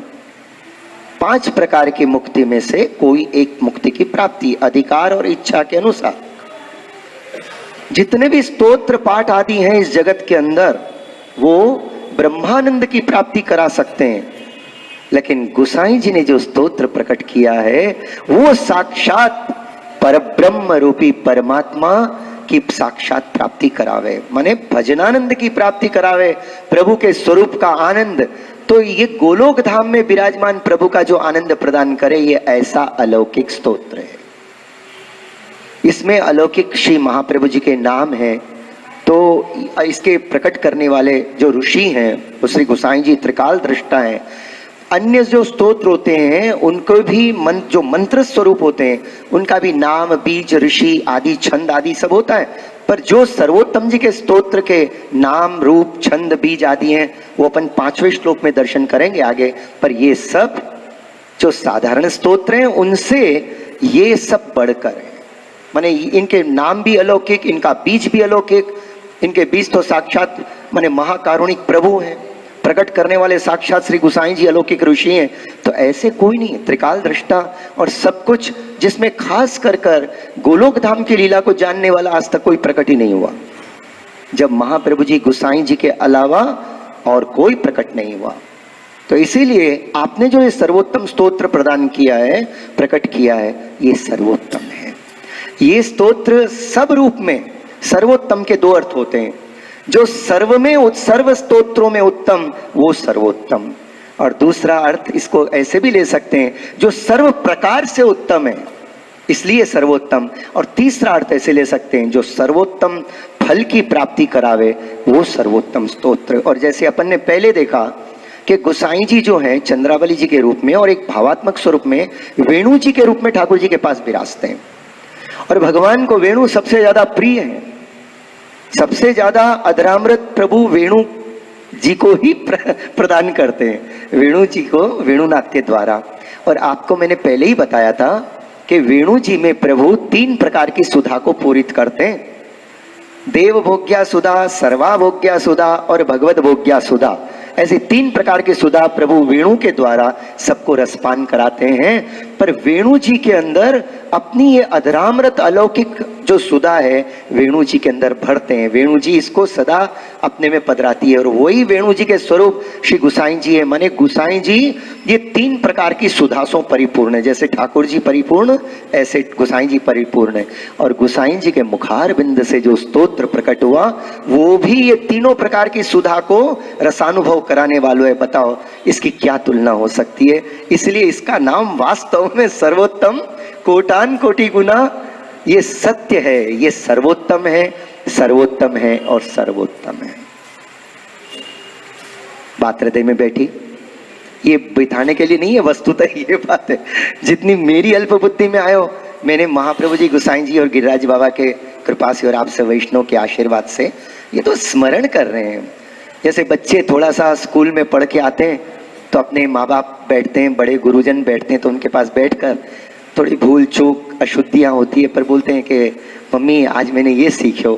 5 प्रकार की मुक्ति में से कोई एक मुक्ति की प्राप्ति, अधिकार और इच्छा के अनुसार। जितने भी स्तोत्र पाठ आदि हैं इस जगत के अंदर, वो ब्रह्मानंद की प्राप्ति करा सकते हैं, लेकिन गोसाई जी ने जो स्तोत्र प्रकट किया है वो साक्षात परब्रह्म रूपी परमात्मा की साक्षात प्राप्ति करावे, माने भजनानंद की प्राप्ति करावे, प्रभु के स्वरूप का आनंद। तो ये गोलोक धाम में विराजमान प्रभु का जो आनंद प्रदान करे, ये ऐसा अलौकिक स्तोत्र है। इसमें अलौकिक श्री महाप्रभु जी के नाम हैं। तो इसके प्रकट करने वाले जो ऋषि हैं वो श्री गोसाई जी त्रिकाल दृष्टा हैं। अन्य जो स्तोत्र होते हैं उनको भी जो मंत्र स्वरूप होते हैं उनका भी नाम, बीज, ऋषि आदि, छंद आदि सब होता है, पर जो सर्वोत्तम जी के स्तोत्र के नाम, रूप, छंद, बीज आदि हैं वो अपन 5वें श्लोक में दर्शन करेंगे आगे। पर ये सब जो साधारण स्तोत्र हैं उनसे ये सब बढ़कर है, माने इनके नाम भी अलौकिक, इनका बीज भी अलौकिक, इनके बीज तो साक्षात माने महाकारुणिक प्रभु हैं, प्रकट करने वाले साक्षात श्री गोसाई जी अलौकिक ऋषि हैं। तो ऐसे कोई नहीं, त्रिकाल दृष्टा और सब कुछ, जिसमें खास कर गोलोक धाम की लीला को जानने वाला आज तक कोई प्रकट ही नहीं हुआ, जब महाप्रभु जी गोसाई जी के अलावा और कोई प्रकट नहीं हुआ। तो इसीलिए आपने जो ये सर्वोत्तम स्तोत्र प्रदान किया है, प्रकट किया है, ये सर्वोत्तम है। ये स्तोत्र सब रूप में सर्वोत्तम के 2 अर्थ होते हैं। जो सर्व में, सर्व स्तोत्रों में उत्तम, वो सर्वोत्तम। और दूसरा अर्थ इसको ऐसे भी ले सकते हैं, जो सर्व प्रकार से उत्तम है इसलिए सर्वोत्तम। और तीसरा अर्थ ऐसे ले सकते हैं, जो सर्वोत्तम फल की प्राप्ति करावे, वो सर्वोत्तम स्तोत्र। और जैसे अपन ने पहले देखा कि गोसाई जी जो हैं चंद्रावली जी के रूप में और एक भावात्मक स्वरूप में वेणु जी के रूप में ठाकुर जी के पास विराजते हैं, और भगवान को वेणु सबसे ज्यादा प्रिय है। सबसे ज्यादा अधरामृत प्रभु वेणु जी को ही प्रदान करते हैं, वेणु जी को वेणुनाथ के द्वारा। और आपको मैंने पहले ही बताया था कि वेणु जी में प्रभु 3 प्रकार की सुधा को पूरित करते हैं, देव भोग्या सुधा, सर्वा भोग्या सुधा और भगवत भोग्या सुधा। ऐसे 3 प्रकार की सुधा प्रभु वेणु के द्वारा सबको रसपान कराते हैं। पर वेणु जी के अंदर अपनी ये अधरामृत अलौकिक जो सुधा है वेणु जी के अंदर भरते हैं। वेणु जी इसको सदा अपने में पधराती है और वही वेणु जी के स्वरूप श्री गुसाई जी है। माने गुसाई जी ये 3 प्रकार की सुधासों परिपूर्ण है। जैसे ठाकुर जी परिपूर्ण, ऐसे गुसाई जी परिपूर्ण है। और गुसाई जी के मुखार बिंद से जो स्तोत्र प्रकट हुआ वो भी ये तीनों प्रकार की सुधा को रसानुभव कराने वालों है। बताओ इसकी क्या तुलना हो सकती है। इसलिए इसका नाम वास्तव में सर्वोत्तम कोटान कोटि गुना ये सत्य है, ये सर्वोत्तम है, सर्वोत्तम है और सर्वोत्तम है। बात हृदय में बैठी, ये बिठाने के लिए नहीं है, वस्तुतः ये बात है। जितनी मेरी अल्प बुद्धि में आयो, मैंने महाप्रभु जी, गुसाई जी और गिरिराज बाबा के कृपा से और आपसे वैष्णव के आशीर्वाद से ये तो स्मरण कर रहे हैं। जैसे बच्चे थोड़ा सा स्कूल में पढ़ के आते हैं तो अपने माँ बाप बैठते हैं, बड़े गुरुजन बैठते हैं, तो उनके पास बैठकर थोड़ी भूल चूक अशुद्धियाँ होती है, पर बोलते हैं कि मम्मी आज मैंने ये सीखो,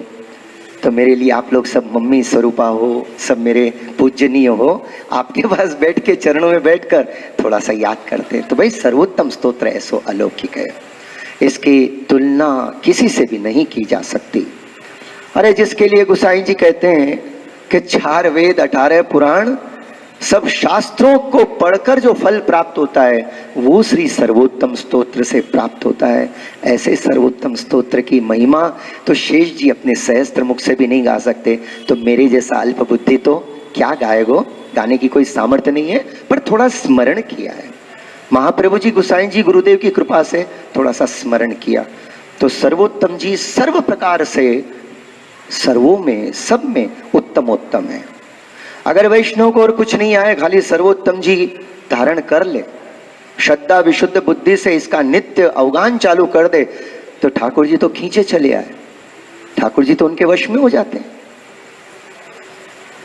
तो मेरे लिए आप लोग सब मम्मी स्वरूपा हो, सब मेरे पूजनीय हो। आपके पास बैठ के चरणों में बैठकर थोड़ा सा याद करते हैं। तो भाई सर्वोत्तम स्तोत्र ऐसो अलौकिक है, इसकी तुलना किसी से भी नहीं की जा सकती। अरे जिसके लिए गुसाई जी कहते हैं कि 4 वेद 18 पुराण सब शास्त्रों को पढ़कर जो फल प्राप्त होता है वो श्री सर्वोत्तम स्तोत्र से प्राप्त होता है। ऐसे सर्वोत्तम स्तोत्र की महिमा तो शेष जी अपने सहस्त्र मुख से भी नहीं गा सकते, तो मेरे जैसा अल्प बुद्धि तो क्या गाएगो, गाने की कोई सामर्थ्य नहीं है, पर थोड़ा स्मरण किया है। महाप्रभु जी, गुसाई जी, गुरुदेव की कृपा से थोड़ा सा स्मरण किया तो सर्वोत्तम जी सर्व प्रकार से सर्वों में सब में उत्तमोत्तम है। अगर वैष्णव को और कुछ नहीं आए, खाली सर्वोत्तम जी धारण कर ले, श्रद्धा विशुद्ध बुद्धि से इसका नित्य अवगान चालू कर दे, तो ठाकुर जी तो खींचे चले आए, ठाकुर जी तो उनके वश में हो जाते हैं।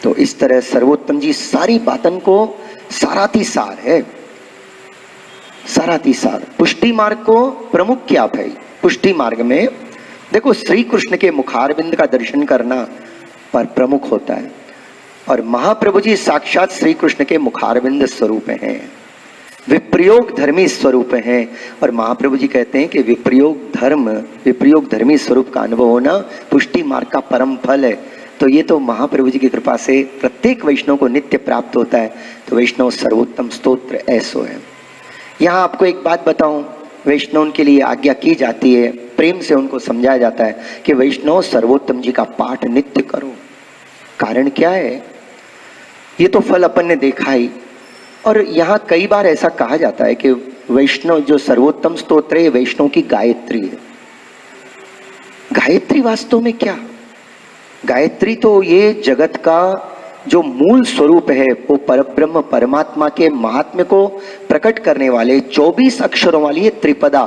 तो इस तरह सर्वोत्तम जी सारी बातन को साराती सार है, साराती सार। पुष्टि मार्ग को प्रमुख क्या भाई? पुष्टि मार्ग में देखो श्री कृष्ण के मुखारबिंद का दर्शन करना पर प्रमुख होता है, और महाप्रभु जी साक्षात श्री कृष्ण के मुखारबिंद स्वरूप हैं, विप्रयोग धर्मी स्वरूप हैं। और महाप्रभु जी कहते हैं कि विप्रयोग धर्मी स्वरूप का अनुभव होना पुष्टि मार्ग का परम फल है। तो ये तो महाप्रभु जी की कृपा से प्रत्येक वैष्णव को नित्य प्राप्त होता है। तो वैष्णव सर्वोत्तम स्तोत्र ऐसो है। यहाँ आपको एक बात बताऊं, वैष्णव के लिए आज्ञा की जाती है, प्रेम से उनको समझाया जाता है कि वैष्णव सर्वोत्तम जी का पाठ नित्य करो। कारण क्या है? ये तो फल अपन ने देखा ही। और यहाँ कई बार ऐसा कहा जाता है कि वैष्णव जो सर्वोत्तम स्तोत्र है वैष्णव की गायत्री है। गायत्री वास्तव में क्या? गायत्री तो ये जगत का जो मूल स्वरूप है, वो परब्रह्म परमात्मा के महात्म्य को प्रकट करने वाले 24 अक्षरों वाली ये त्रिपदा,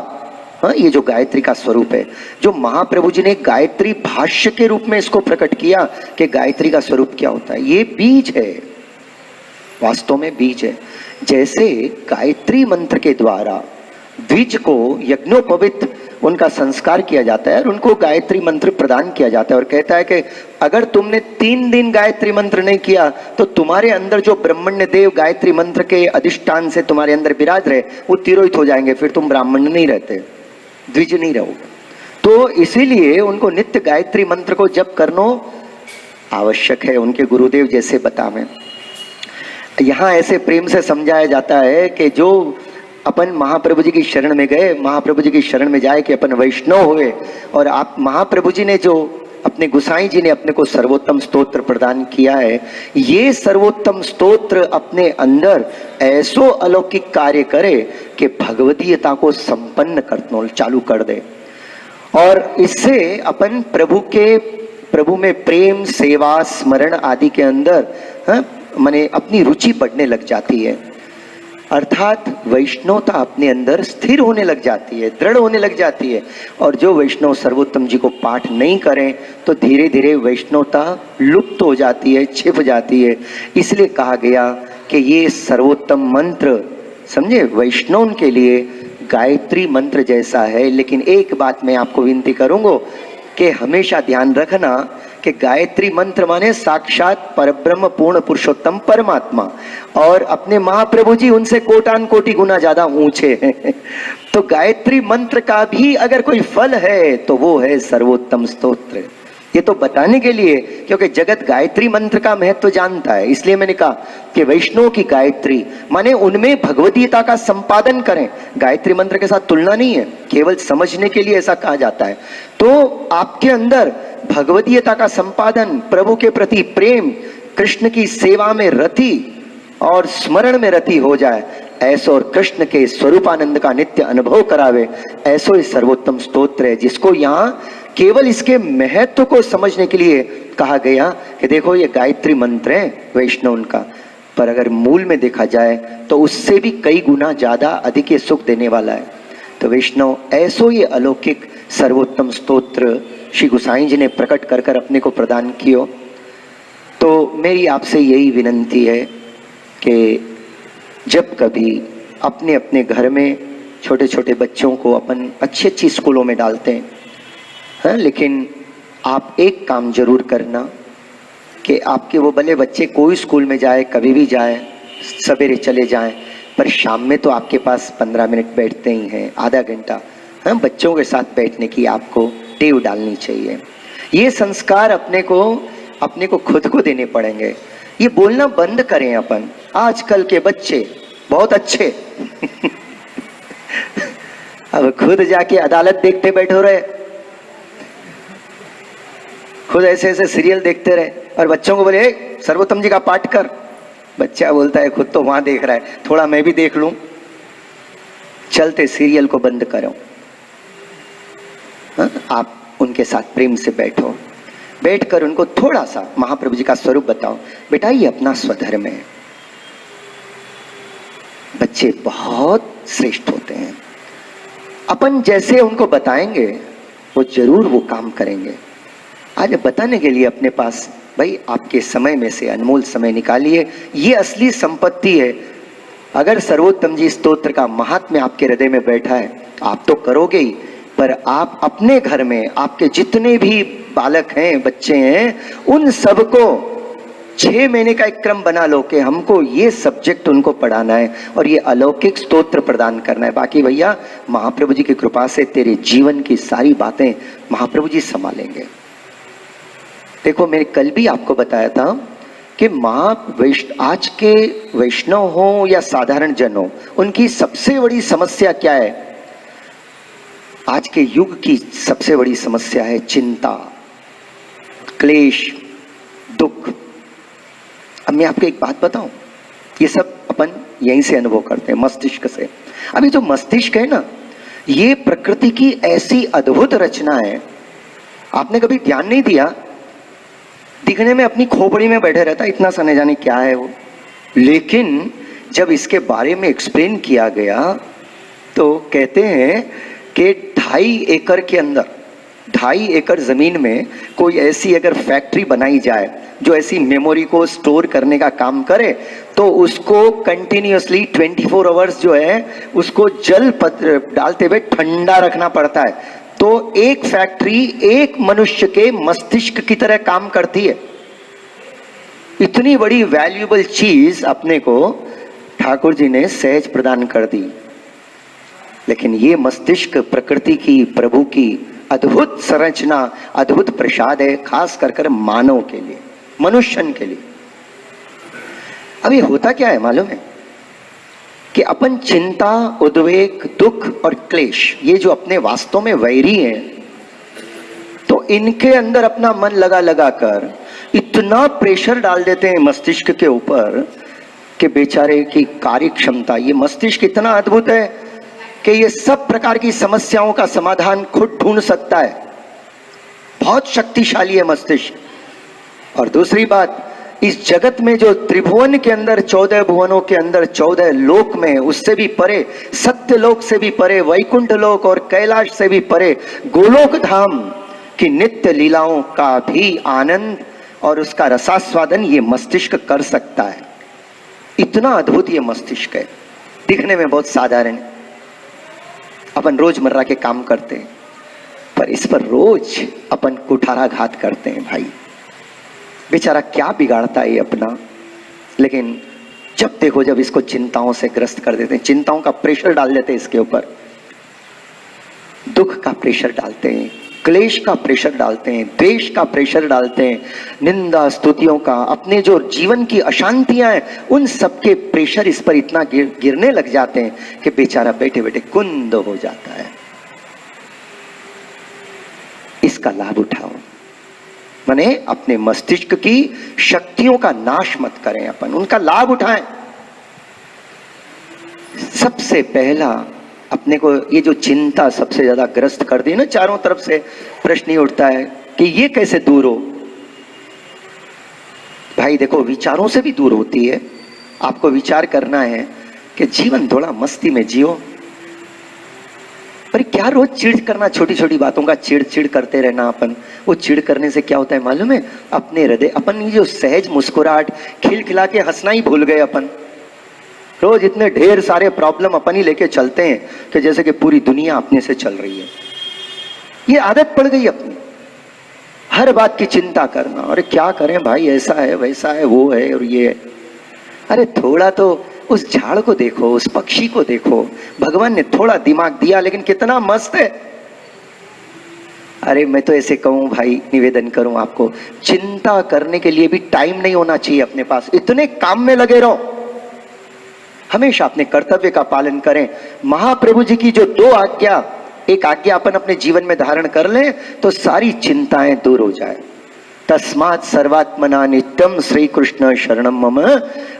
हाँ, ये जो गायत्री का स्वरूप है, जो महाप्रभु जी ने गायत्री भाष्य के रूप में इसको प्रकट किया कि गायत्री का स्वरूप क्या होता है। ये बीज है, वास्तव में बीज है। जैसे गायत्री मंत्र के द्वारा द्विज को यज्ञोपवित उनका संस्कार किया जाता है और उनको गायत्री मंत्र प्रदान किया जाता है, और कहता है कि अगर तुमने 3 दिन गायत्री मंत्र नहीं किया तो तुम्हारे अंदर जो ब्रह्मण्य देव गायत्री मंत्र के अधिष्ठान से तुम्हारे अंदर विराज रहे वो तिरोहित हो जाएंगे, फिर तुम ब्राह्मण नहीं रहते, द्विज नहीं रहोगे। तो इसीलिए उनको नित्य गायत्री मंत्र को जप करना आवश्यक है, उनके गुरुदेव जैसे बतावें। यहाँ ऐसे प्रेम से समझाया जाता है कि जो अपन महाप्रभु जी की शरण में गए, महाप्रभु जी की शरण में जाए कि अपन वैष्णव हुए, और आप महाप्रभु जी ने जो अपने गुसाई जी ने अपने को सर्वोत्तम स्तोत्र प्रदान किया है, ये सर्वोत्तम स्तोत्र अपने अंदर ऐसो अलौकिक कार्य करे कि भगवदीयता को संपन्न करना चालू कर दे, और इससे अपन प्रभु में प्रेम, सेवा, स्मरण आदि के अंदर माने अपनी रुचि बढ़ने लग जाती है। अर्थात वैष्णवता अपने अंदर स्थिर होने लग जाती है, दृढ़ होने लग जाती है। और जो वैष्णव सर्वोत्तम जी को पाठ नहीं करें तो धीरे धीरे वैष्णवता लुप्त हो जाती है, छिप जाती है। इसलिए कहा गया कि ये सर्वोत्तम मंत्र समझे वैष्णव के लिए गायत्री मंत्र जैसा है। लेकिन एक बात मैं आपको विनती करूंगा कि हमेशा ध्यान रखना कि गायत्री मंत्र माने साक्षात परब्रह्म पूर्ण पुरुषोत्तम परमात्मा, और अपने महाप्रभु जी उनसे कोटान कोटि गुना ज्यादा ऊंचे हैं। तो गायत्री मंत्र का भी अगर कोई फल है तो वो है सर्वोत्तम स्तोत्र। ये तो बताने के लिए, क्योंकि जगत गायत्री मंत्र का महत्व जानता है, इसलिए मैंने कहा कि वैष्णव की गायत्री माने उनमें भगवदीयता का संपादन करें। गायत्री मंत्र के साथ तुलना नहीं है, केवल समझने के लिए ऐसा कहा जाता है। तो आपके अंदर भगवदीयता का संपादन, प्रभु के प्रति प्रेम, कृष्ण की सेवा में रति और स्मरण में रति हो जाए, ऐसो और कृष्ण के स्वरूपानंद का नित्य अनुभव करावे, ऐसो ही सर्वोत्तम स्तोत्र है, जिसको यहाँ केवल इसके महत्व को समझने के लिए कहा गया कि देखो ये गायत्री मंत्र है वैष्णव उनका, पर अगर मूल में देखा जाए तो उससे भी कई गुना ज्यादा अधिक ये सुख देने वाला है। तो वैष्णव ऐसो ये अलौकिक सर्वोत्तम स्तोत्र श्री गोसाई जी ने प्रकट कर कर अपने को प्रदान कियो। तो मेरी आपसे यही विनंती है कि जब कभी अपने अपने घर में छोटे छोटे बच्चों को अपन अच्छी अच्छी स्कूलों में डालते हैं, हाँ, लेकिन आप एक काम जरूर करना कि आपके वो भले बच्चे कोई स्कूल में जाए, कभी भी जाए, सवेरे चले जाएं, पर शाम में तो आपके पास 15 मिनट बैठते ही हैं, आधा घंटा, हाँ, बच्चों के साथ बैठने की आपको टेव डालनी चाहिए। ये संस्कार अपने को खुद को देने पड़ेंगे। ये बोलना बंद करें अपन, आजकल के बच्चे बहुत अच्छे अब खुद जाके अदालत देखते बैठो रहे, खुद ऐसे ऐसे सीरियल देखते रहे और बच्चों को बोले सर्वोत्तम जी का पाठ कर। बच्चा बोलता है खुद तो वहां देख रहा है, थोड़ा मैं भी देख लूं। चलते सीरियल को बंद करो, हाँ? आप उनके साथ प्रेम से बैठो, बैठकर उनको थोड़ा सा महाप्रभु जी का स्वरूप बताओ। बेटा ये अपना स्वधर्म है। बच्चे बहुत श्रेष्ठ होते हैं, अपन जैसे उनको बताएंगे वो जरूर वो काम करेंगे। आज बताने के लिए अपने पास भाई आपके समय में से अनमोल समय निकालिए, ये असली संपत्ति है। अगर सर्वोत्तम जी स्तोत्र का महात्म्य आपके हृदय में बैठा है, आप तो करोगे ही, पर आप अपने घर में आपके जितने भी बालक हैं, बच्चे हैं, उन सबको 6 महीने का एक क्रम बना लो कि हमको ये सब्जेक्ट उनको पढ़ाना है और ये अलौकिक स्तोत्र प्रदान करना है। बाकी भैया महाप्रभु जी की कृपा से तेरे जीवन की सारी बातें महाप्रभु जी संभालेंगे। देखो मैंने कल भी आपको बताया था कि आज के वैष्णव हो या साधारण जन हो, उनकी सबसे बड़ी समस्या क्या है? आज के युग की सबसे बड़ी समस्या है चिंता, क्लेश, दुख। अब मैं आपको एक बात बताऊं, ये सब अपन यहीं से अनुभव करते हैं, मस्तिष्क से। अभी जो मस्तिष्क है ना, ये प्रकृति की ऐसी अद्भुत रचना है, आपने कभी ध्यान नहीं दिया, दिखने में अपनी खोपड़ी में बैठे रहता है, इतना सा नहीं जाने क्या है वो। लेकिन जब इसके बारे में एक्सप्लेन किया गया तो कहते हैं कि 2.5 एकड़ के अंदर, 2.5 एकड़ जमीन में कोई ऐसी अगर फैक्ट्री बनाई जाए जो ऐसी मेमोरी को स्टोर करने का काम करे, तो उसको कंटिन्यूअसली 24 आवर्स जो है उसको जल डालते हुए ठंडा रखना पड़ता है। तो एक फैक्ट्री एक मनुष्य के मस्तिष्क की तरह काम करती है। इतनी बड़ी वैल्यूएबल चीज अपने को ठाकुर जी ने सहज प्रदान कर दी। लेकिन ये मस्तिष्क प्रकृति की, प्रभु की अद्भुत संरचना, अद्भुत प्रसाद है, खास कर मानव के लिए, मनुष्यन के लिए। अब ये होता क्या है मालूम है कि अपन चिंता, उद्वेग, दुख और क्लेश, ये जो अपने वास्तव में वैरी हैं, तो इनके अंदर अपना मन लगा लगा कर इतना प्रेशर डाल देते हैं मस्तिष्क के ऊपर कि बेचारे की कार्य क्षमता, ये मस्तिष्क इतना अद्भुत है कि ये सब प्रकार की समस्याओं का समाधान खुद ढूंढ सकता है। बहुत शक्तिशाली है मस्तिष्क। और दूसरी बात, इस जगत में जो त्रिभुवन के अंदर, 14 भुवनों के अंदर, 14 लोक में, उससे भी परे, सत्य लोक से भी परे, वैकुंठ लोक और कैलाश से भी परे, गोलोक धाम की नित्य लीलाओं का भी आनंद और उसका रसास्वादन ये मस्तिष्क कर सकता है। इतना अद्भुत ये मस्तिष्क है। दिखने में बहुत साधारण है, अपन रोजमर्रा के काम करते हैं, पर इस पर रोज अपन कुठाराघात करते हैं। भाई बेचारा क्या बिगाड़ता है ये अपना। लेकिन जब देखो, जब इसको चिंताओं से ग्रस्त कर देते हैं, चिंताओं का प्रेशर डाल देते हैं इसके ऊपर, प्रेशर डालते हैं, क्लेश का प्रेशर डालते हैं, द्वेष का प्रेशर डालते हैं, निंदा स्तुतियों का, अपने जो जीवन की अशांतियां हैं उन सबके प्रेशर इस पर इतना गिरने लग जाते हैं कि बेचारा बैठे बैठे कुंद हो जाता है। इसका लाभ उठाओ, माने अपने मस्तिष्क की शक्तियों का नाश मत करें, अपन उनका लाभ उठाएं। सबसे पहला अपने को ये जो चिंता सबसे ज्यादा ग्रस्त कर दी ना, चारों तरफ से प्रश्न ही उठता है कि ये कैसे दूर हो। भाई देखो, विचारों से भी दूर होती है। आपको विचार करना है कि जीवन थोड़ा मस्ती में जियो। पर क्या रोज चिड़ करना, छोटी छोटी बातों का चिड़ करते रहना। अपन वो चिड़ करने से क्या होता है मालूम है? अपने हृदय, अपन ये जो सहज मुस्कुराहट, खिलखिला के हंसना ही भूल गए अपन। रोज इतने ढेर सारे प्रॉब्लम अपन ही लेके चलते हैं कि जैसे कि पूरी दुनिया अपने से चल रही है। ये आदत पड़ गई अपनी, हर बात की चिंता करना। अरे क्या करें भाई, ऐसा है वैसा है, वो है और ये है। अरे थोड़ा तो उस झाड़ को देखो, उस पक्षी को देखो, भगवान ने थोड़ा दिमाग दिया लेकिन कितना मस्त है। अरे मैं तो ऐसे कहूं भाई, निवेदन करूं आपको, चिंता करने के लिए भी टाइम नहीं होना चाहिए अपने पास। इतने काम में लगे रहो, हमेशा अपने कर्तव्य का पालन करें। महाप्रभु जी की जो दो आज्ञा, एक आज्ञा अपन अपने जीवन में धारण कर लें तो सारी चिंताएं दूर हो जाए। तस्मात् सर्वात्मना नित्यम श्री कृष्ण शरणम मम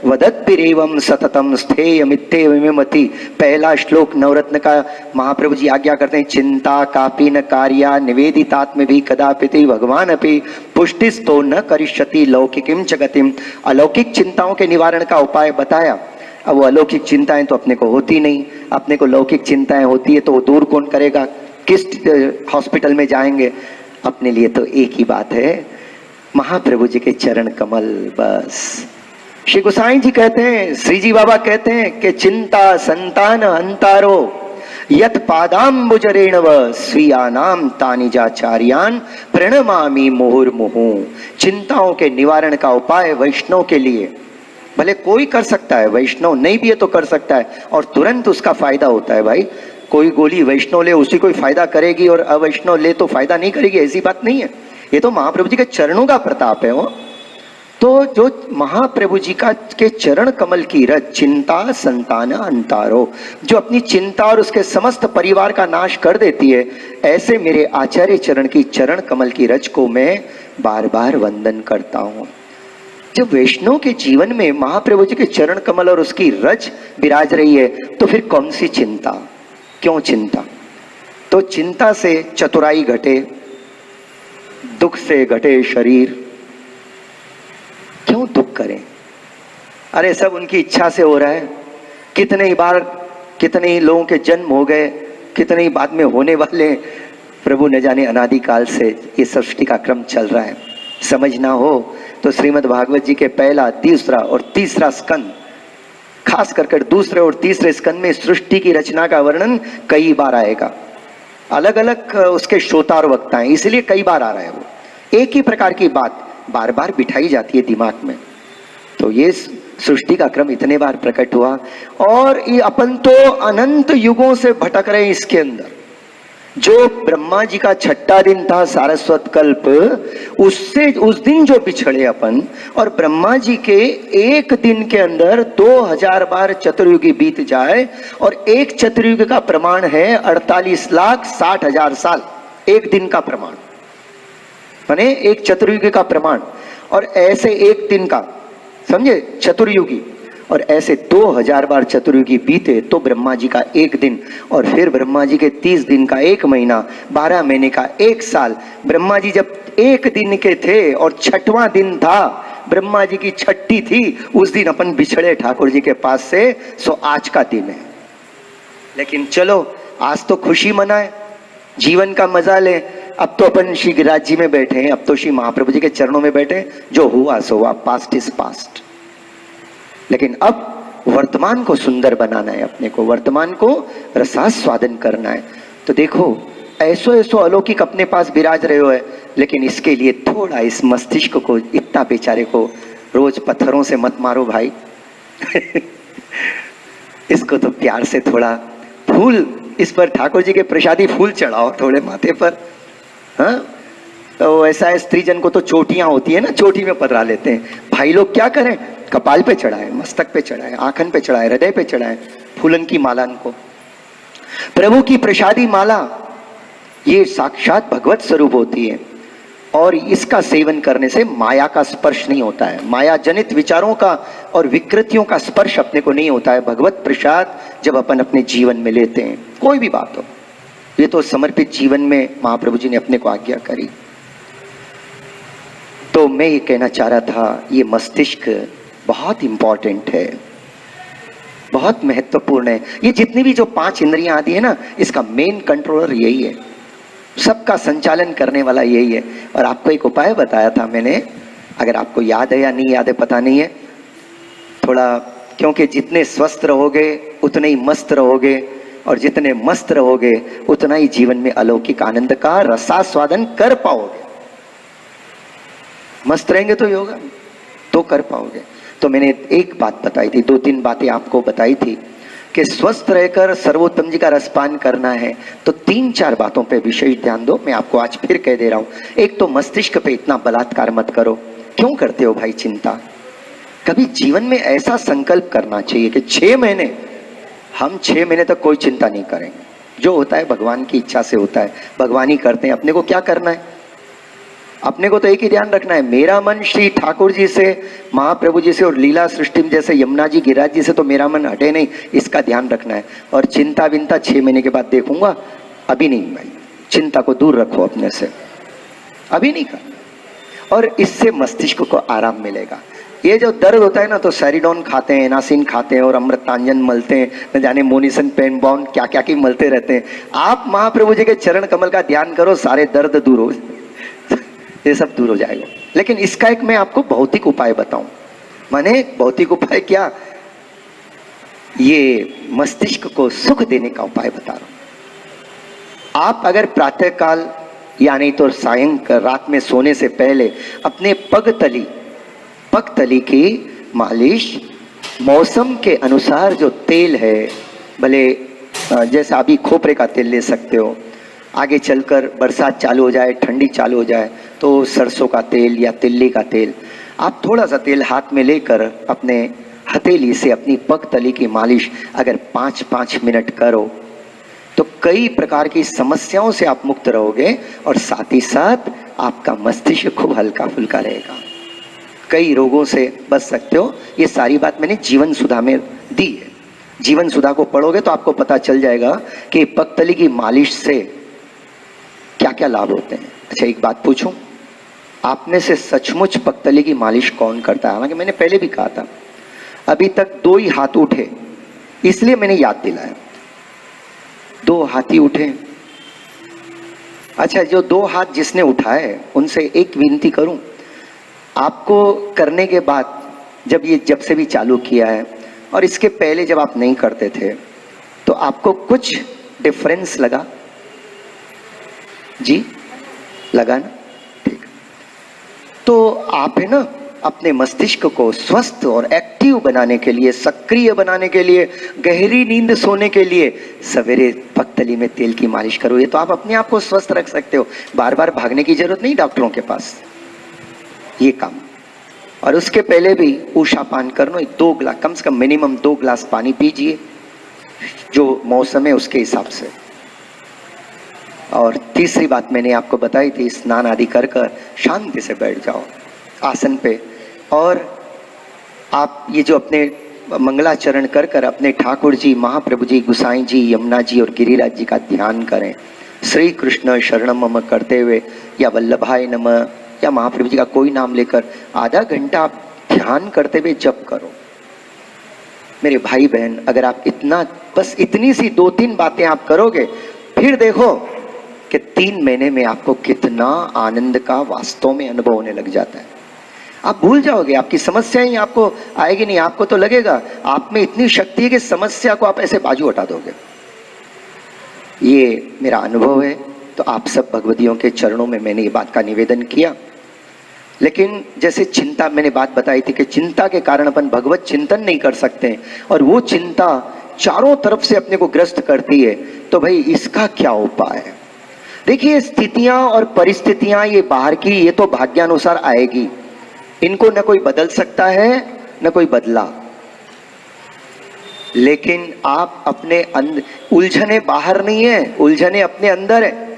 वदद्भिरेवं सततम स्थेयमित्येवमिति। पहला श्लोक नवरत्न का महाप्रभु जी आज्ञा करते हैं, चिंता कापि न कार्या निवेदितात्म भी कदापिति भगवान अपि पुष्टिस्तो न करिष्यति लौकिकीं च गतिम। अलौकिक चिंताओं के निवारण का उपाय बताया। अब वो अलौकिक चिंताएं तो अपने को होती नहीं, अपने को लौकिक चिंताएं होती है तो वो दूर कौन करेगा? किस हॉस्पिटल में जाएंगे? अपने लिए तो एक ही बात है, महाप्रभु जी के चरण कमल बस। श्री गोसाई जी कहते हैं, श्री जी बाबा कहते हैं कि चिंता संतान अंतारो यत पादाम्बुजरेणव स्वीयानाम तानिजाचार्यान प्रणमामि मुहुर्मुहु। चिंताओं के निवारण का उपाय वैष्णव के लिए भले कोई कर सकता है, वैष्णव नहीं भी है तो कर सकता है और तुरंत उसका फायदा होता है। भाई कोई गोली वैष्णव ले उसी कोई फायदा करेगी और अवैष्णव ले तो फायदा नहीं करेगी, ऐसी बात नहीं है। ये तो महाप्रभु जी के चरणों का प्रताप है। वो तो जो महाप्रभु जी का के चरण कमल की रज, चिंता संतान अंतारो, जो अपनी चिंता और उसके समस्त परिवार का नाश कर देती है, ऐसे मेरे आचार्य चरण की चरण कमल की रज को मैं बार बार वंदन करता हूँ। जब वैष्णव के जीवन में महाप्रभु जी के चरण कमल और उसकी रज विराज रही है तो फिर कौन सी चिंता, क्यों चिंता? तो चिंता से चतुराई घटे, दुख से घटे शरीर। क्यों दुख करें? अरे सब उनकी इच्छा से हो रहा है। कितने ही बार कितने ही लोगों के जन्म हो गए, कितने ही बाद में होने वाले। प्रभु न जाने अनादिकाल से ये सृष्टि का क्रम चल रहा है। समझना हो तो श्रीमद् भागवत जी के पहला, दूसरा और तीसरा स्कंद, खास करके दूसरे और तीसरे स्कंद में सृष्टि की रचना का वर्णन कई बार आएगा। अलग अलग उसके श्रोता और वक्ता हैं, इसलिए कई बार आ रहा है। वो एक ही प्रकार की बात बार बार बिठाई जाती है दिमाग में। तो ये सृष्टि का क्रम इतने बार प्रकट हुआ और ये अपन तो अनंत युगों से भटक रहे हैं इसके अंदर। जो ब्रह्मा जी का छठा दिन था सारस्वत कल्प, उससे उस दिन जो बिछड़े अपन, और ब्रह्मा जी के एक दिन के अंदर 2000 बार चतुर्युगी बीत जाए, और एक चतुर्युग का प्रमाण है 48,60,000 साल, एक दिन का प्रमाण माने एक चतुर्युग का प्रमाण। और ऐसे एक दिन का समझे चतुर्युगी, और ऐसे 2000 बार चतुर्युगी बीते तो ब्रह्मा जी का एक दिन, और फिर ब्रह्मा जी के 30 दिन का एक महीना, 12 महीने का एक साल। ब्रह्मा जी जब एक दिन के थे और छठवां दिन था, ब्रह्मा जी की छठी थी, उस दिन अपन बिछड़े ठाकुर जी के पास से। सो आज का दिन है। लेकिन चलो आज तो खुशी मनाए, जीवन का मजा ले। अब तो अपन श्री गिरिराज जी में बैठे हैं, अब तो श्री महाप्रभु जी के चरणों में बैठे, जो हुआ सो हुआ, पास्ट इज पास्ट। लेकिन अब वर्तमान को सुंदर बनाना है, अपने को वर्तमान को रसास्वादन करना है। तो देखो ऐसो ऐसो अलौकिक अपने पास विराज रहे हो है, लेकिन इसके लिए थोड़ा इस मस्तिष्क को, इतना बेचारे को रोज पत्थरों से मत मारो भाई। इसको तो प्यार से थोड़ा फूल इस पर ठाकुर जी के प्रसादी फूल चढ़ाओ थोड़े माथे पर। हाँ, तो ऐसा है, स्त्री जन को तो चोटियां होती है ना, चोटी में पधरा लेते हैं। भाई लोग क्या करें, कपाल पे चढ़ाए, मस्तक पे चढ़ाए, आंखन पे चढ़ाए, हृदय पे चढ़ाए फूलन की माला को। प्रभु की प्रसादी माला ये साक्षात भगवत स्वरूप होती है, और इसका सेवन करने से माया का स्पर्श नहीं होता है, माया जनित विचारों का और विकृतियों का स्पर्श अपने को नहीं होता है। भगवत प्रसाद जब अपन अपने जीवन में लेते हैं, कोई भी बात हो, ये तो समर्पित जीवन में महाप्रभु जी ने अपने को आज्ञा करी। तो मैं ये कहना चाह रहा था, ये मस्तिष्क बहुत इंपॉर्टेंट है, बहुत महत्वपूर्ण है। ये जितनी भी जो 5 इंद्रियां आती है ना, इसका मेन कंट्रोलर यही है, सबका संचालन करने वाला यही है। और आपको एक उपाय बताया था मैंने, अगर आपको याद है या नहीं याद है पता नहीं है थोड़ा, क्योंकि जितने स्वस्थ रहोगे उतने ही मस्त रहोगे, और जितने मस्त रहोगे उतना ही जीवन में अलौकिक आनंद का रसास्वादन कर पाओगे। मस्त रहेंगे तो योगा तो कर पाओगे। तो मैंने एक बात बताई थी, 2-3 बातें आपको बताई थी कि स्वस्थ रहकर सर्वोत्तम जी का रसपान करना है, तो 3-4 बातों पे विशेष ध्यान दो। मैं आपको आज फिर कह दे रहा हूं। एक तो मस्तिष्क पे इतना बलात्कार मत करो। क्यों करते हो भाई चिंता? कभी जीवन में ऐसा संकल्प करना चाहिए कि 6 महीने हम 6 महीने तक कोई चिंता नहीं करेंगे। जो होता है भगवान की इच्छा से होता है, भगवान ही करते हैं। अपने को क्या करना है? अपने को तो एक ही ध्यान रखना है, मेरा मन श्री ठाकुर जी से, महाप्रभु जी से और लीला सृष्टि में जैसे यमुना जी गिरिराज जी से तो मेरा मन हटे नहीं, इसका ध्यान रखना है। और चिंता विंता 6 महीने के बाद देखूंगा, अभी नहीं भाई, चिंता को दूर रखो अपने से, अभी नहीं करना। और इससे मस्तिष्क को आराम मिलेगा। ये जो दर्द होता है ना, तो सैरिडोन खाते हैं, एनासिन खाते हैं और अमृतांजन मलते हैं, न जाने मोनिसन पेन बॉन्ड क्या क्या की मलते रहते हैं। आप महाप्रभु जी के चरण कमल का ध्यान करो, सारे दर्द दूर हो, ये सब दूर हो जाएगा। लेकिन इसका एक मैं आपको भौतिक उपाय बताऊं। माने भौतिक उपाय क्या? ये मस्तिष्क को सुख देने का उपाय बता रहा हूं। आप अगर प्रातः काल या नहीं तो सायंकाल रात में सोने से पहले अपने पग तली की मालिश, मौसम के अनुसार जो तेल है, भले जैसे अभी खोपरे का तेल ले सकते हो, आगे चलकर बरसात चालू हो जाए, ठंडी चालू हो जाए तो सरसों का तेल या तिल्ली का तेल, आप थोड़ा सा तेल हाथ में लेकर अपने हथेली से अपनी पग तली की मालिश अगर 5-5 मिनट करो तो कई प्रकार की समस्याओं से आप मुक्त रहोगे, और साथ ही साथ आपका मस्तिष्क खूब हल्का फुल्का रहेगा, कई रोगों से बच सकते हो। ये सारी बात मैंने जीवन सुधा में दी है। जीवन सुधा को पढ़ोगे तो आपको पता चल जाएगा कि पग तली की मालिश से क्या क्या लाभ होते हैं। अच्छा एक बात पूछूं, आप में से सचमुच पग तली की मालिश कौन करता है? हालांकि मैंने पहले भी कहा था, अभी तक 2 ही हाथ उठे, इसलिए मैंने याद दिलाया, 2 हाथ ही उठे। अच्छा, जो 2 हाथ जिसने उठाए उनसे एक विनती करूं, आपको करने के बाद जब से भी चालू किया है और इसके पहले जब आप नहीं करते थे तो आपको कुछ डिफरेंस लगा? जी लगा ना? ठीक। तो आप है ना अपने मस्तिष्क को स्वस्थ और एक्टिव बनाने के लिए, सक्रिय बनाने के लिए, गहरी नींद सोने के लिए सवेरे पग तली में तेल की मालिश करो। ये तो आप अपने आप को स्वस्थ रख सकते हो, बार बार भागने की जरूरत नहीं डॉक्टरों के पास, ये काम। और उसके पहले भी ऊषा पान कर लो, 2 गिलास कम से कम मिनिमम 2 गिलास पानी पीजिए, जो मौसम है उसके हिसाब से। और तीसरी बात मैंने आपको बताई थी, स्नान आदि कर शांति से बैठ जाओ आसन पे, और आप ये जो अपने मंगलाचरण कर अपने ठाकुर जी, महाप्रभु जी, गुसाई जी, यमुना जी और गिरिराज जी का ध्यान करें। श्री कृष्ण शरणम मम करते हुए या वल्लभाय नमः या महाप्रभु जी का कोई नाम लेकर आधा घंटा आप ध्यान करते हुए जप करो। मेरे भाई बहन, अगर आप इतना, बस इतनी सी 2-3 बातें आप करोगे, फिर देखो कि 3 महीने में आपको कितना आनंद का वास्तव में अनुभव होने लग जाता है। आप भूल जाओगे, आपकी समस्याएं आपको आएगी नहीं। आपको तो लगेगा आप में इतनी शक्ति है कि समस्या को आप ऐसे बाजू हटा दोगे। ये मेरा अनुभव है। तो आप सब भगवदियों के चरणों में मैंने ये बात का निवेदन किया। लेकिन जैसे चिंता, मैंने बात बताई थी कि चिंता के कारण अपन भगवत चिंतन नहीं कर सकते, और वो चिंता चारों तरफ से अपने को ग्रस्त करती है, तो भाई इसका क्या उपाय है? देखिए, स्थितियां और परिस्थितियां ये बाहर की, ये तो भाग्यानुसार आएगी, इनको न कोई बदल सकता है न कोई बदला। लेकिन आप अपने अंदर, उलझने बाहर नहीं है, उलझने अपने अंदर है,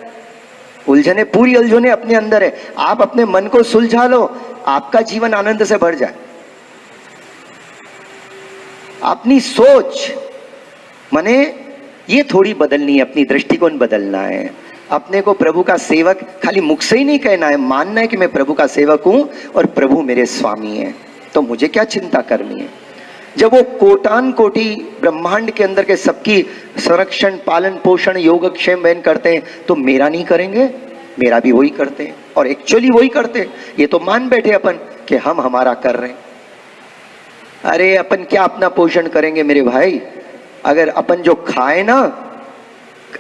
उलझने पूरी उलझने अपने अंदर है। आप अपने मन को सुलझा लो, आपका जीवन आनंद से भर जाए। अपनी सोच माने ये थोड़ी बदलनी है, अपनी दृष्टिकोण बदलना है। अपने को प्रभु का सेवक खाली मुख से ही नहीं कहना है, मानना है कि मैं प्रभु का सेवक हूं और प्रभु मेरे स्वामी हैं, तो मुझे क्या चिंता करनी है। जब वो कोटान कोटि ब्रह्मांड के अंदर के सबकी संरक्षण, पालन पोषण, योगक्षेम वहन करते हैं, तो मेरा नहीं करेंगे? मेरा भी वही करते हैं, और एक्चुअली वही करते हैं। ये तो मान बैठे अपन कि हम हमारा कर रहे हैं। अरे अपन क्या अपना पोषण करेंगे मेरे भाई? अगर अपन जो खाए ना,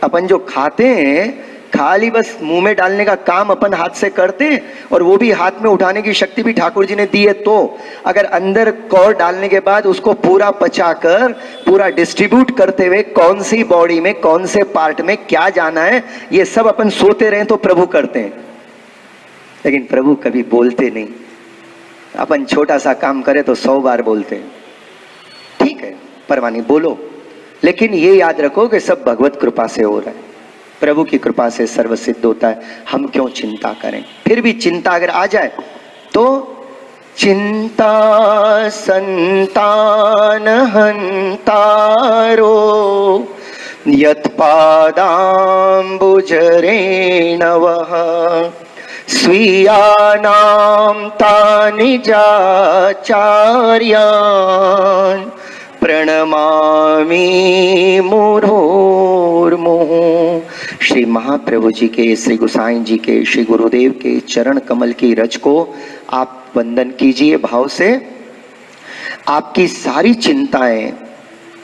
अपन जो खाते हैं, खाली बस मुंह में डालने का काम अपन हाथ से करते हैं, और वो भी हाथ में उठाने की शक्ति भी ठाकुर जी ने दी है, तो अगर अंदर कौर डालने के बाद उसको पूरा पचाकर पूरा डिस्ट्रीब्यूट करते हुए कौन सी बॉडी में कौन से पार्ट में क्या जाना है, ये सब अपन सोते रहे तो प्रभु करते हैं। लेकिन प्रभु कभी बोलते नहीं। अपन छोटा सा काम करे तो 100 बार बोलते हैं। ठीक है, परवाह नहीं, बोलो, लेकिन ये याद रखो कि सब भगवत कृपा से हो रहा है, प्रभु की कृपा से सर्व सिद्ध होता है। हम क्यों चिंता करें? फिर भी चिंता अगर आ जाए तो चिंता संतान हंतारो यत्पादाम्बुजरेणवः स्वीयानां तानि जाचार्यान् प्रणमामि मुहुर्मुहुः। श्री महाप्रभु जी के, श्री गोसाई जी के, श्री गुरुदेव के चरण कमल की रज को आप वंदन कीजिए भाव से। आपकी सारी चिंताएं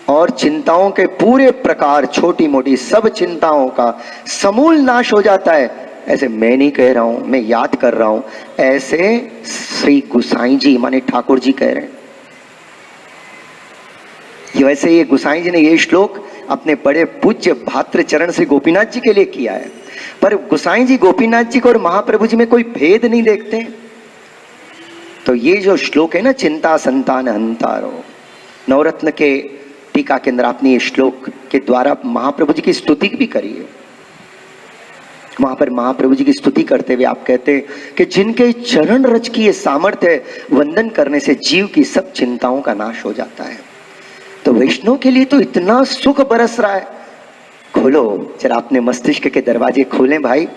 और चिंताओं के पूरे प्रकार, छोटी मोटी सब चिंताओं का समूल नाश हो जाता है। ऐसे मैं नहीं कह रहा हूं, मैं याद कर रहा हूं, ऐसे श्री गोसाई जी माने ठाकुर जी कह रहे हैं। वैसे ये गोसाई जी ने ये श्लोक अपने बड़े पूज्य भात्र चरण श्री गोपीनाथ जी के लिए किया है, पर गोसाई जी गोपीनाथ जी को और महाप्रभु जी में कोई भेद नहीं देखते। तो ये जो श्लोक है ना, चिंता संतान हंतारो, नवरत्न के टीका के अंदर आपने ये श्लोक के द्वारा महाप्रभु जी की स्तुति भी करी है। वहां पर महाप्रभु जी की स्तुति करते हुए आप कहते हैं कि जिनके चरण रज की ये सामर्थ्य है, वंदन करने से जीव की सब चिंताओं का नाश हो जाता है। तो वैष्णव के लिए तो इतना सुख बरस रहा है। खोलो जरा अपने मस्तिष्क के दरवाजे खोलें भाई।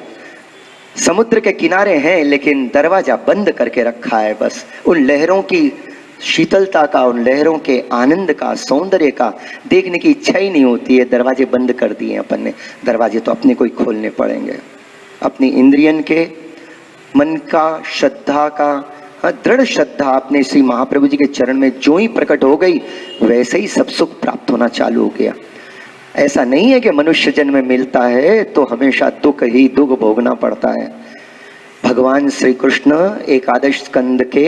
समुद्र के किनारे हैं लेकिन दरवाजा बंद करके रखा है, बस उन लहरों की शीतलता का, उन लहरों के आनंद का, सौंदर्य का देखने की इच्छा ही नहीं होती है। दरवाजे बंद कर दिए अपन ने, दरवाजे तो अपने को ही खोलने पड़ेंगे। अपनी इंद्रियन के, मन का, श्रद्धा का, दृढ़ श्रद्धा अपने श्री महाप्रभु जी के चरण में जो ही प्रकट हो गई, वैसे ही सब सुख प्राप्त होना चालू हो गया। ऐसा नहीं है कि मनुष्य जन्म में मिलता है तो हमेशा दुख ही दुख भोगना पड़ता है। भगवान श्री कृष्ण एकादश स्कंद के,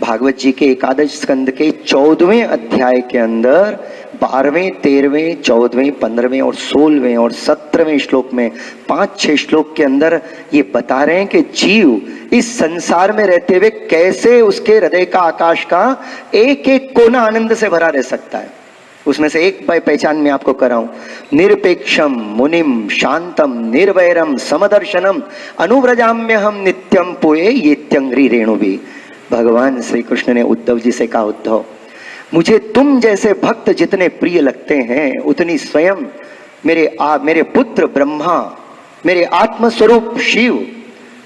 भागवत जी के एकादश स्कंद के 14वें अध्याय के अंदर 12वें, 13वें, 14वें, 15वें और 16वें और 17वें श्लोक में 5-6 श्लोक के अंदर ये बता रहे हैं कि जीव इस संसार में रहते हुए कैसे उसके हृदय का, आकाश का एक एक कोना आनंद से भरा रह सकता है। उसमें से एक पहचान मैं आपको कराऊं, निरपेक्षम मुनिम शांतम निर्वैरम समदर्शनम अनुव्रजाम्य हम नित्यम पोए ये त्यंग्री रेणुवी। भगवान श्री कृष्ण ने उद्धव जी से कहा, उद्धव मुझे तुम जैसे भक्त जितने प्रिय लगते हैं उतनी स्वयं मेरे पुत्र ब्रह्मा, मेरे आत्मस्वरूप शिव,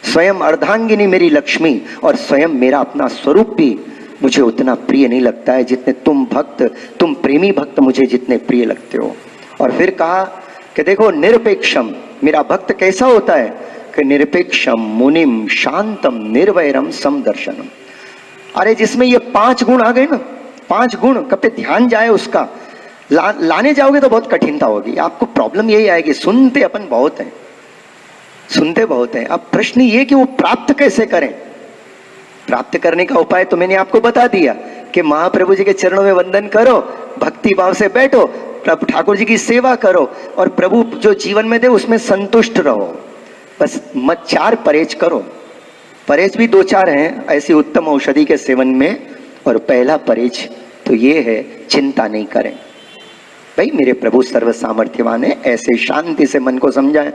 स्वयं अर्धांगिनी मेरी लक्ष्मी और स्वयं मेरा अपना स्वरूप भी मुझे उतना प्रिय नहीं लगता है जितने तुम भक्त, तुम प्रेमी भक्त मुझे जितने प्रिय लगते हो। और फिर कहा कि देखो निरपेक्षम, मेरा भक्त कैसा होता है कि निरपेक्षम मुनिम शांतम निर्वैरम समदर्शनम। अरे जिसमें ये 5 गुण आ गए ना, 5 गुण कब पे ध्यान जाए उसका, लाने जाओगे तो बहुत कठिनता होगी। आपको प्रॉब्लम यही आएगी, सुनते अपन बहुत हैं, सुनते बहुत हैं। अब प्रश्न ये कि वो प्राप्त कैसे करें। प्राप्त करने का उपाय तो मैंने आपको बता दिया कि महाप्रभु जी के चरणों में वंदन करो, भक्ति भाव से बैठो, प्रभु ठाकुर जी की सेवा करो और प्रभु जो जीवन में दे उसमें संतुष्ट रहो। बस मत 4 परहेज करो। परहेज भी 2-4 हैं ऐसी उत्तम औषधि के सेवन में। और पहला परहेज तो ये है, चिंता नहीं करें। भाई मेरे प्रभु सर्व सामर्थ्यवान है, ऐसे शांति से मन को समझाएं।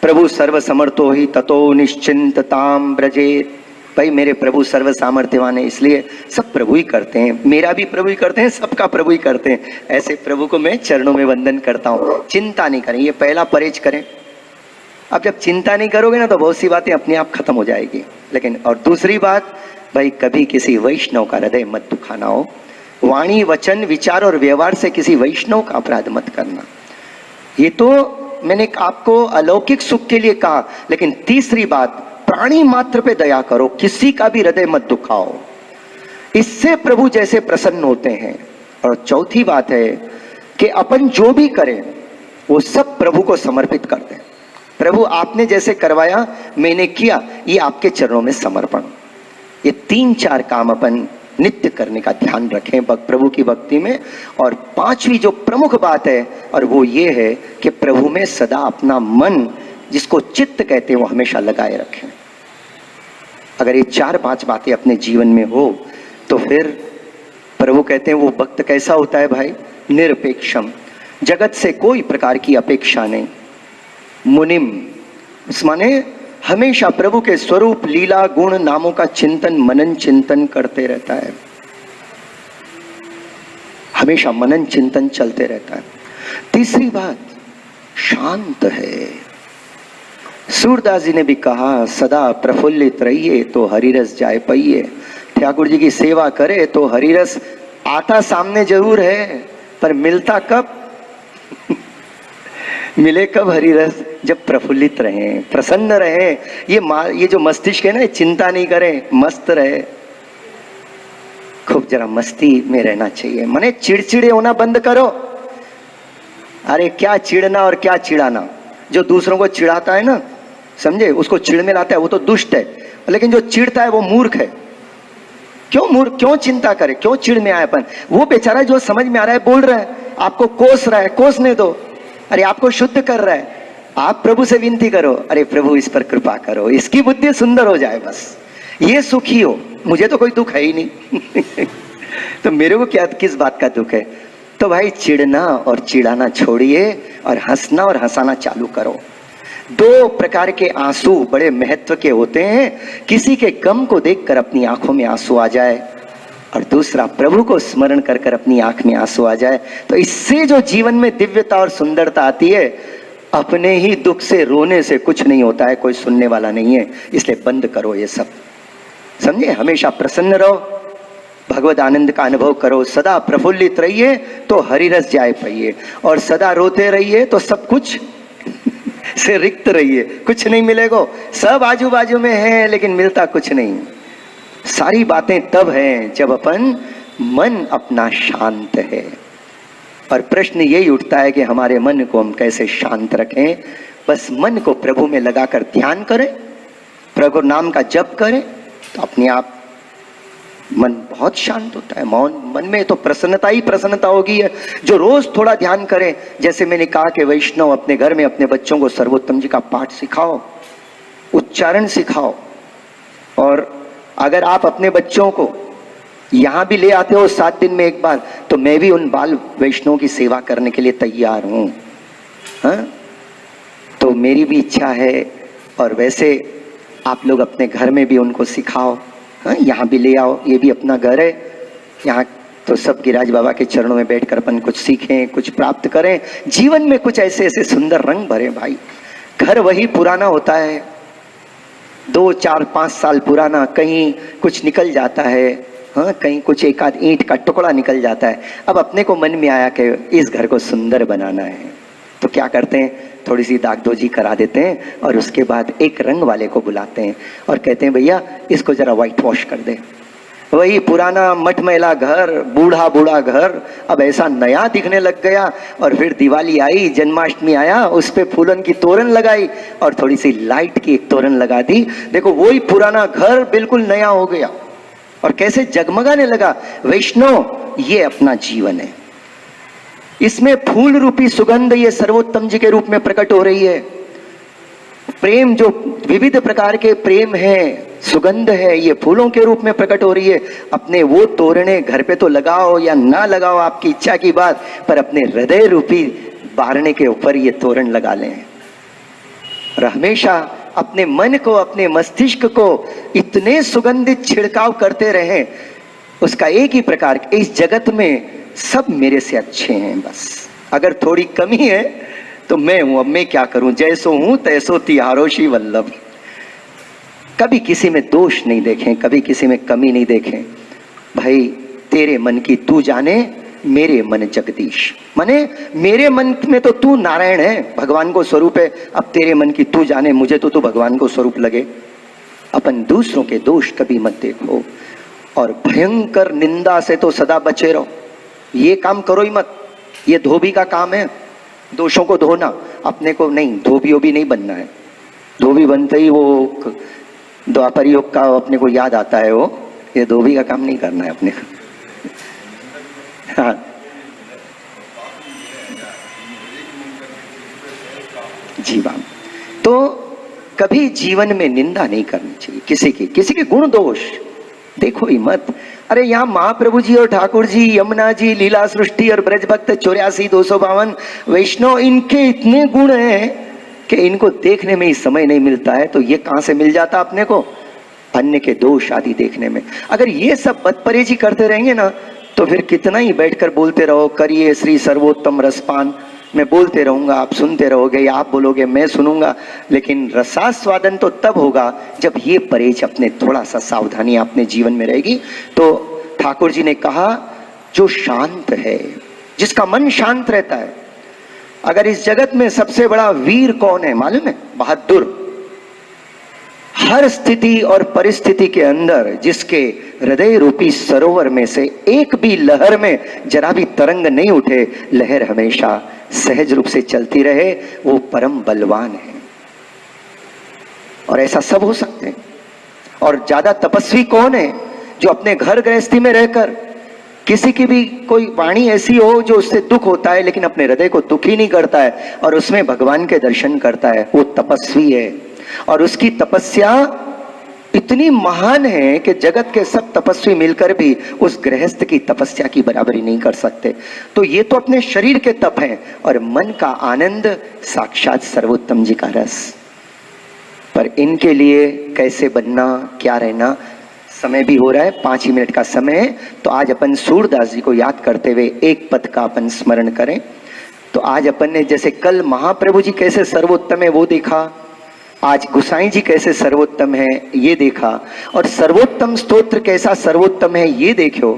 प्रभु सर्व समर्थो ही ततो निश्चिंतताम ब्रजेत। भाई मेरे प्रभु सर्व सामर्थ्यवान है, इसलिए सब प्रभु ही करते हैं, मेरा भी प्रभु ही करते हैं, सबका प्रभु ही करते हैं। ऐसे प्रभु को मैं चरणों में वंदन करता हूँ। चिंता नहीं करें, ये पहला परहेज करें। अब जब चिंता नहीं करोगे ना तो बहुत सी बातें अपने आप खत्म हो जाएगी। लेकिन और दूसरी बात, भाई कभी किसी वैष्णव का हृदय मत दुखाना हो। वाणी वचन विचार और व्यवहार से किसी वैष्णव का अपराध मत करना। ये तो मैंने आपको अलौकिक सुख के लिए कहा। लेकिन तीसरी बात, प्राणी मात्र पे दया करो, किसी का भी हृदय मत दुखाओ, इससे प्रभु जैसे प्रसन्न होते हैं। और चौथी बात है कि अपन जो भी करें वो सब प्रभु को समर्पित कर दें। प्रभु आपने जैसे करवाया, मैंने किया, ये आपके चरणों में समर्पण। ये 3-4 काम अपन नित्य करने का ध्यान रखें प्रभु की भक्ति में। और 5वीं जो प्रमुख बात है, और वो ये है कि प्रभु में सदा अपना मन, जिसको चित्त कहते हैं, वो हमेशा लगाए रखें। अगर ये 4-5 बातें अपने जीवन में हो तो फिर प्रभु कहते हैं वो भक्त कैसा होता है भाई? निरपेक्षम, जगत से कोई प्रकार की अपेक्षा नहीं। मुनिम माने हमेशा प्रभु के स्वरूप लीला गुण नामों का चिंतन मनन चिंतन करते रहता है, हमेशा मनन चिंतन चलते रहता है। तीसरी बात, शांत है। सूरदास जी ने भी कहा, सदा प्रफुल्लित रहिए तो हरिरस जाए पाइए। ठाकुर जी की सेवा करे तो हरिरस आता सामने जरूर है, पर मिलता कब? मिले कब हरिरस? जब प्रफुल्लित रहें, प्रसन्न रहें। ये जो मस्तिष्क है ना, चिंता नहीं करें, मस्त रहे। खूब जरा मस्ती में रहना चाहिए। माने चिड़चिड़े होना बंद करो। अरे क्या चिड़ना और क्या चिड़ाना। जो दूसरों को चिढ़ाता है ना, समझे, उसको चिढ़ में लाता है, वो तो दुष्ट है। लेकिन जो चिढ़ता है वो मूर्ख है। क्यों चिंता करे, क्यों चिढ़ में आए अपन? वो बेचारा जो समझ में आ रहा है बोल रहा है, आपको कोस रहा है, कोसने दो। अरे आपको शुद्ध कर रहा है, आप प्रभु से विनती करो, अरे प्रभु इस पर कृपा करो, इसकी बुद्धि सुंदर हो जाए, बस ये सुखी हो। मुझे तो कोई दुख है ही नहीं। तो मेरे को क्या, किस बात का दुख है? तो भाई चिढ़ना और चिढ़ाना छोड़िए और हंसना और हंसाना चालू करो। 2 प्रकार के आंसू बड़े महत्व के होते हैं। किसी के गम को देखकर अपनी आंखों में आंसू आ जाए, और दूसरा प्रभु को स्मरण कर कर अपनी आंख में आंसू आ जाए। तो इससे जो जीवन में दिव्यता और सुंदरता आती है, अपने ही दुख से रोने से कुछ नहीं होता है, कोई सुनने वाला नहीं है। इसलिए बंद करो ये सब, समझे। हमेशा प्रसन्न रहो, भगवत आनंद का अनुभव करो। सदा प्रफुल्लित रहिए तो हरिरस जाए पाइए, और सदा रोते रहिए तो सब कुछ से रिक्त रहिए, कुछ नहीं मिलेगा। सब आजू बाजू में है लेकिन मिलता कुछ नहीं। सारी बातें तब हैं जब अपन मन अपना शांत है। और प्रश्न यही उठता है कि हमारे मन को हम कैसे शांत रखें। बस मन को प्रभु में लगाकर ध्यान करें, प्रभु नाम का जप करें, तो अपने आप मन बहुत शांत होता है। मौन मन में तो प्रसन्नता ही प्रसन्नता होगी है। जो रोज थोड़ा ध्यान करें, जैसे मैंने कहा कि वैष्णव अपने घर में अपने बच्चों को सर्वोत्तम जी का पाठ सिखाओ, उच्चारण सिखाओ। और अगर आप अपने बच्चों को यहाँ भी ले आते हो 7 दिन में एक बार, तो मैं भी उन बाल वैष्णव की सेवा करने के लिए तैयार हूँ। हाँ, तो मेरी भी इच्छा है। और वैसे आप लोग अपने घर में भी उनको सिखाओ। हाँ, यहाँ भी ले आओ, ये भी अपना घर है। यहाँ तो सब गिरिराज बाबा के चरणों में बैठकर अपन कुछ सीखें, कुछ प्राप्त करें, जीवन में कुछ ऐसे ऐसे सुंदर रंग भरे। भाई घर वही पुराना होता है, 2, 4, 5 साल पुराना, कहीं कुछ निकल जाता है। हाँ, कहीं कुछ एक आध ईंट का टुकड़ा निकल जाता है। अब अपने को मन में आया कि इस घर को सुंदर बनाना है, तो क्या करते हैं, थोड़ी सी दागदोजी करा देते हैं और उसके बाद एक रंग वाले को बुलाते हैं और कहते हैं भैया इसको जरा व्हाइट वॉश कर दे। वही पुराना मटमैला घर, बूढ़ा बूढ़ा घर अब ऐसा नया दिखने लग गया। और फिर दिवाली आई, जन्माष्टमी आया, उस पे फूलन की तोरण लगाई और थोड़ी सी लाइट की एक तोरण लगा दी। देखो वही पुराना घर बिल्कुल नया हो गया और कैसे जगमगाने लगा। वैष्णव ये अपना जीवन है। इसमें फूल रूपी सुगंध ये सर्वोत्तम जी के रूप में प्रकट हो रही है। प्रेम जो विविध प्रकार के प्रेम है, सुगंध है, ये फूलों के रूप में प्रकट हो रही है। अपने वो तोरणे घर पे तो लगाओ या ना लगाओ आपकी इच्छा की बात, पर अपने हृदय रूपी बारने के ऊपर ये तोरण लगा लें और हमेशा अपने मन को, अपने मस्तिष्क को इतने सुगंधित छिड़काव करते रहें, उसका एक ही प्रकार, इस जगत में सब मेरे से अच्छे हैं, बस अगर थोड़ी कमी है तो मैं हूं, अब मैं क्या करूं, जैसो हूं तैसो तिहारो श्री वल्लभ। कभी किसी में दोष नहीं देखें, कभी किसी में कमी नहीं देखें। भाई तेरे मन की तू जाने, मेरे मन जगदीश, माने मेरे मन में तो तू नारायण है, भगवान को स्वरूप है, अब तेरे मन की तू जाने, मुझे तो तू भगवान को स्वरूप लगे। अपन दूसरों के दोष कभी मत देखो और भयंकर निंदा से तो सदा बचे रहो। ये काम करो ही मत, ये धोबी का काम है, दोषों को धोना। अपने को नहीं, धोबी ओबी नहीं बनना है। धोबी बनते ही वो द्वापर युग का अपने को याद आता है, वो ये धोबी का काम नहीं करना है अपने को। हाँ, जी बात। तो कभी जीवन में निंदा नहीं करनी चाहिए किसी के गुण दोष देखो ही मत। अरे यहाँ महाप्रभु जी और ठाकुर जी, यमुना जी, लीला सृष्टि और ब्रज भक्त 84, 252 वैष्णव, इनके इतने गुण हैं कि इनको देखने में ही समय नहीं मिलता है। तो ये कहां से मिल जाता अपने को, अन्य के दोष आदि देखने में। अगर ये सब बदपरहेजी करते रहेंगे ना, तो फिर कितना ही बैठकर बोलते रहो, करिए श्री सर्वोत्तम रसपान, मैं बोलते रहूंगा, आप सुनते रहोगे, या आप बोलोगे मैं सुनूंगा, लेकिन रसास्वादन तो तब होगा जब ये परहेज अपने, थोड़ा सा सावधानी अपने जीवन में रहेगी। तो ठाकुर जी ने कहा जो शांत है, जिसका मन शांत रहता है। अगर इस जगत में सबसे बड़ा वीर कौन है मालूम है? बहादुर। हर स्थिति और परिस्थिति के अंदर जिसके हृदय रूपी सरोवर में से एक भी लहर में जरा भी तरंग नहीं उठे, लहर हमेशा सहज रूप से चलती रहे, वो परम बलवान है। और ऐसा सब हो सकते हैं। और ज्यादा तपस्वी कौन है? जो अपने घर गृहस्थी में रहकर किसी की भी कोई वाणी ऐसी हो जो उससे दुख होता है, लेकिन अपने हृदय को दुखी नहीं करता है और उसमें भगवान के दर्शन करता है, वो तपस्वी है। और उसकी तपस्या इतनी महान है कि जगत के सब तपस्वी मिलकर भी उस गृहस्थ की तपस्या की बराबरी नहीं कर सकते। तो ये तो अपने शरीर के तप हैं, और मन का आनंद साक्षात सर्वोत्तम जी का रस। पर इनके लिए कैसे बनना, क्या रहना, समय भी हो रहा है, 5 ही मिनट का समय है। तो आज अपन सूरदास जी को याद करते हुए एक पद का अपन स्मरण करें। तो आज अपन ने जैसे कल महाप्रभु जी कैसे सर्वोत्तम है वो देखा, आज गुसाई जी कैसे सर्वोत्तम है ये देखा, और सर्वोत्तम स्तोत्र कैसा सर्वोत्तम है ये देखो।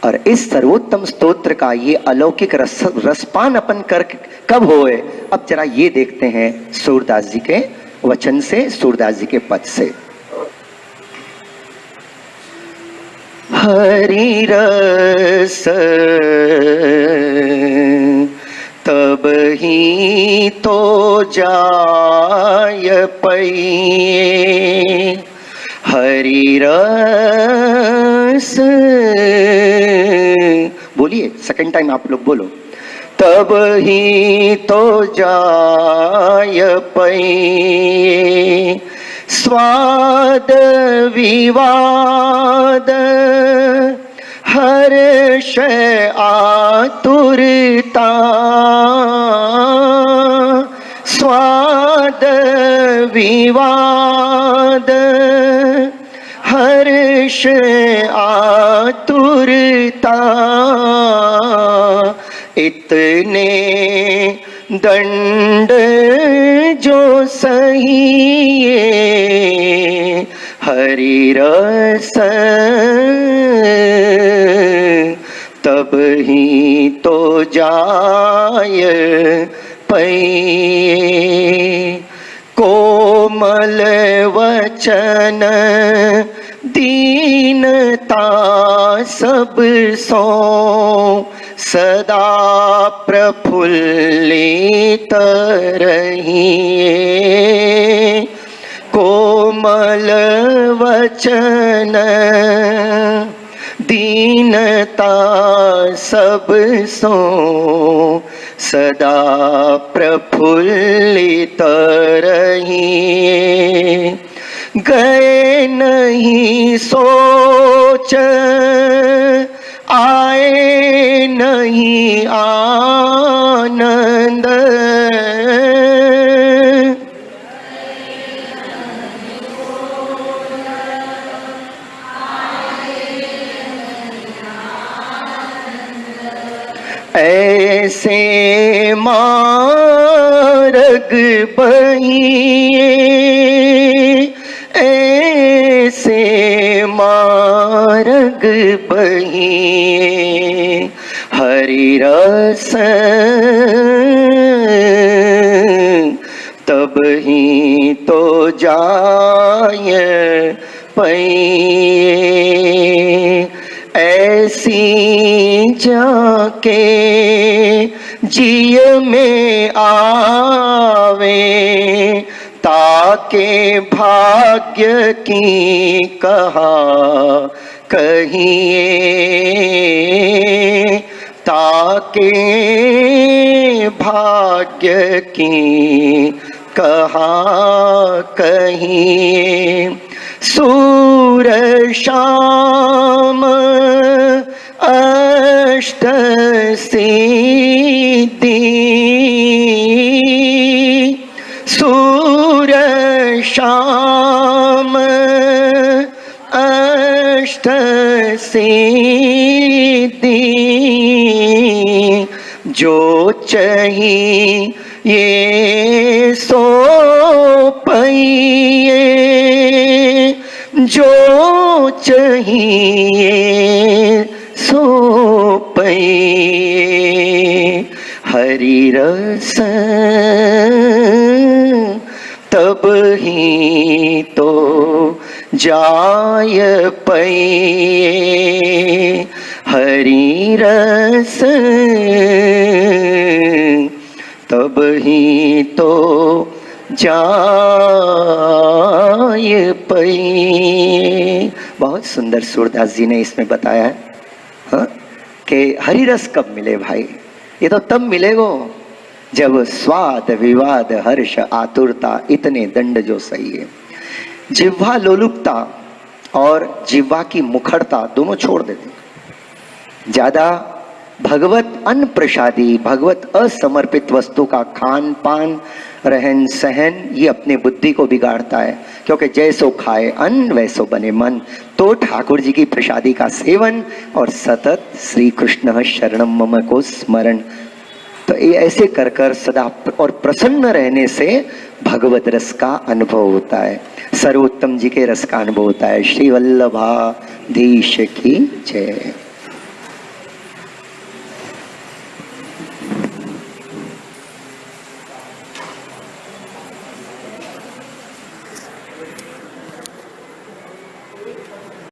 और इस सर्वोत्तम स्तोत्र का ये अलौकिक रसपान अपन कर कब होए, अब जरा ये देखते हैं सूरदास जी के वचन से, सूरदास जी के पद से। हरि रस तब ही तो जाय पई, हरि रस, बोलिए सेकंड टाइम आप लोग बोलो, तब ही तो जाय पई, स्वाद विवाद हर्ष आतुरता, स्वाद विवाद हर्ष आतुरता, इतने दंड जो सहिए, हरि रस तब ही तो जाय पई, कोमल वचन दीनता सब सो, सदा प्रफुल्लित रहिए, कोमल वचन दीनता सब सो सदा प्रफुल्लित रहिए। गए नहीं सोच आए नहीं आनंद, ऐसे मार्ग बहिए, ऐसे मार्ग बहिए, हरि रस तब ही तो जाय पइए। ऐसी जाके जिय में आवे, ताके भाग्य की कहा कहिए, ताके भाग्य की कहा कहिए। सूर शाम अष्ट सिद्धि, सूर शाम अष्ट सिद्धि, जो चाहिए सो पाइए, जो चाहिए सो पाइए। हरि रस तब ही तो जाय पइए। हरि रस तब ही तो जाय पइए। बहुत सुंदर सूरदास जी ने इसमें बताया है, हाँ, कि हरि रस कब मिले भाई? ये तो तब मिलेगो जब स्वाद विवाद हर्ष आतुरता इतने दंड जो सही है। जिह्वा लोलुपता और जिह्वा की मुखरता दोनों छोड़ देते। ज्यादा भगवत अन्न प्रसादी, भगवत असमर्पित वस्तु का खान पान रहन सहन ये अपने बुद्धि को बिगाड़ता है, क्योंकि जैसो खाए अन्न वैसो बने मन। तो ठाकुर जी की प्रसादी का सेवन और सतत श्री कृष्ण शरणम मम को स्मरण, तो ये ऐसे कर कर सदा और प्रसन्न रहने से भगवत रस का अनुभव होता है, सर्वोत्तम जी के रस का अनुभव होता है। श्री वल्लभाधीश की जय।